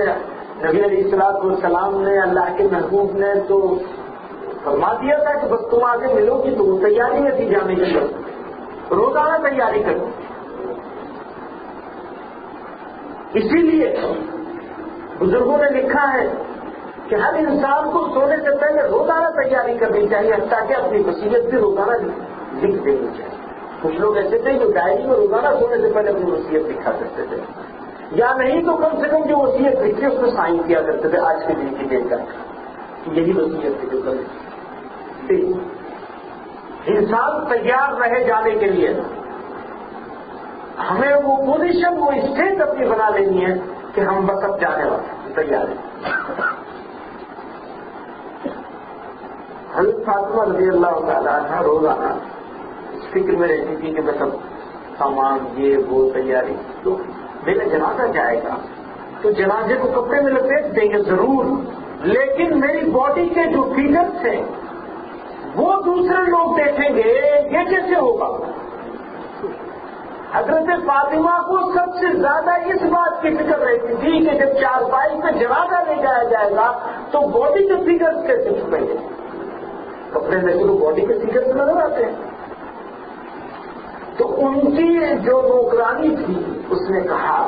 نبی علیہ الصلوۃ والسلام نے اللہ کے محبوب نے تو فرما دیا تھا کہ بس تم آگے ملو گی تو وہ تیاری میں تھی جانے کے لیے، روزانہ تیاری کرو. اسی لیے بزرگوں نے لکھا ہے کہ ہر انسان کو سونے سے پہلے روزانہ تیاری کرنی چاہیے، تاکہ اپنی وصیت بھی روزانہ لکھ دینی چاہیے. کچھ لوگ ایسے تھے جو ڈائری میں روزانہ سونے سے پہلے اپنی وصیت لکھا کرتے تھے، یا نہیں تو کم سے کم جو وصیت لکھی اس میں سائن کیا کرتے تھے آج کے دن کی ڈیٹ کا. یہی وصیت تھی جو کرے. انسان تیار رہے جانے کے لیے. ہمیں وہ پوزیشن وہ اسٹیٹ اپنی بنا لینی ہے کہ ہم بس اب جانے والے تیار ہیں. حضرت فاطمہ رضی اللہ تعالیٰ عنہ روزانہ اس فکر میں رہتی تھی کہ بس اب سامان یہ وہ تیاری. تو میرا جنازہ جائے گا تو جنازے کو کپڑے میں لپیٹ دیں گے ضرور، لیکن میری باڈی کے جو فیچرس ہیں وہ دوسرے لوگ دیکھیں گے. یہ کیسے ہوگا؟ حضرت فاطمہ کو سب سے زیادہ اس بات کی فکر رہتی تھی کہ جب چارپائی پہ جنازہ لے جایا جائے گا تو باڈی کے فیچرس کیسے چھپیں گے. کپڑے میں تو باڈی کے فیچرس نظر آتے ہیں. تو ان کی جو نوکرانی تھی اس نے کہا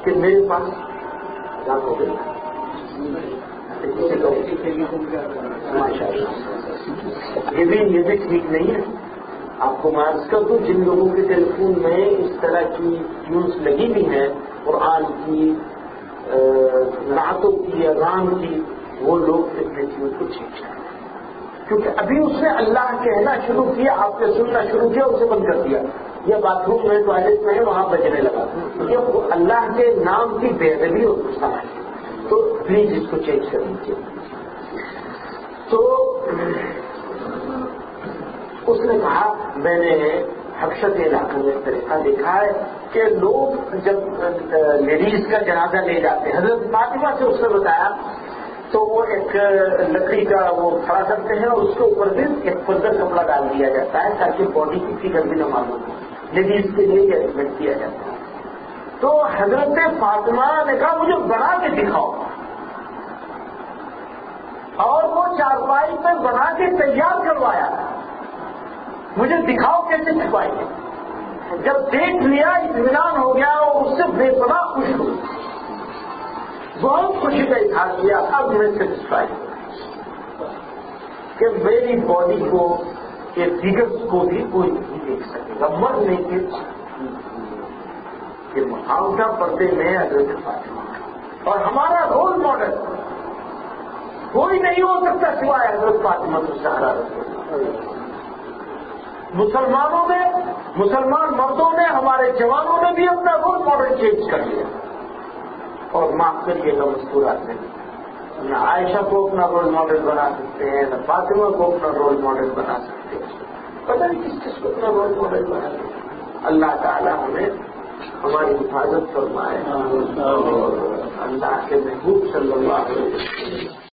کہ میرے پاس ہو گئی یہ بھی ٹھیک نہیں ہے. آپ کو میں عرض کر دوں جن لوگوں کے ٹیلی فون میں اس طرح کی ٹیونس لگی ہوئی ہیں قرآن کی، نعتوں کی، اذان کی، وہ لوگ اپنے ٹیون کو ٹھیک کریں، کیونکہ ابھی اس نے اللہ کہنا شروع کیا، آپ نے سننا شروع کیا، اسے بند کر دیا. یا باتھ روم میں ٹوائلٹ میں ہے وہاں بجنے لگا. یہ اللہ کے نام کی بے ادبی اور غصہ ہے. تو پلیز اس کو چینج کر لیجیے. تو اس نے کہا میں نے حبشہ کے علاقے میں ایک طریقہ دیکھا ہے کہ لوگ جب لیڈیز کا جنازہ لے جاتے ہیں، حضرت فاطمہ سے اس نے بتایا تو وہ ایک لکڑی کا وہ کھڑا کرتے ہیں اور اس کے اوپر بھی ایک فردر کپڑا ڈال دیا جاتا ہے تاکہ باڈی کی فگر بھی نہ معلوم ہو. لیڈیز کے لیے یہ ارینجمنٹ کیا جاتا ہے. تو حضرت فاطمہ نے کہا مجھے بنا کے دکھاؤ، اور وہ چارپائی پہ بنا کے تیار کروایا. مجھے دکھاؤ کیسے چھپائیں گے. جب دیکھ لیا اطمینان ہو گیا اور اس سے بے پناہ خوشی ہوئی، بہت خوشی کا اظہار کیا. اب میں سیٹسفائی کہ میری باڈی کو کے فگرس کو بھی کوئی نہیں دیکھ سکے گا. مرنے کے محاورہ پردے میں حضرت فاطمہ اور ہمارا رول ماڈل کوئی نہیں ہو سکتا سوائے حضرت فاطمہ الزہرا رضی اللہ. مسلمانوں نے، مسلمان مردوں نے، ہمارے جوانوں نے بھی اپنا رول ماڈل چینج کر لیا. اور معاف کریے گا مذکورات میں نہ عائشہ کو اپنا رول ماڈل بنا سکتے ہیں، نہ فاطمہ کو اپنا رول ماڈل بنا سکتے ہیں. پتہ نہیں کس چیز کو اپنا رول ماڈل بنا سکتے. اللہ تعالیٰ ہمیں ہماری حفاظت فرمائے اور اللہ کے محبوب صلی اللہ علیہ وسلم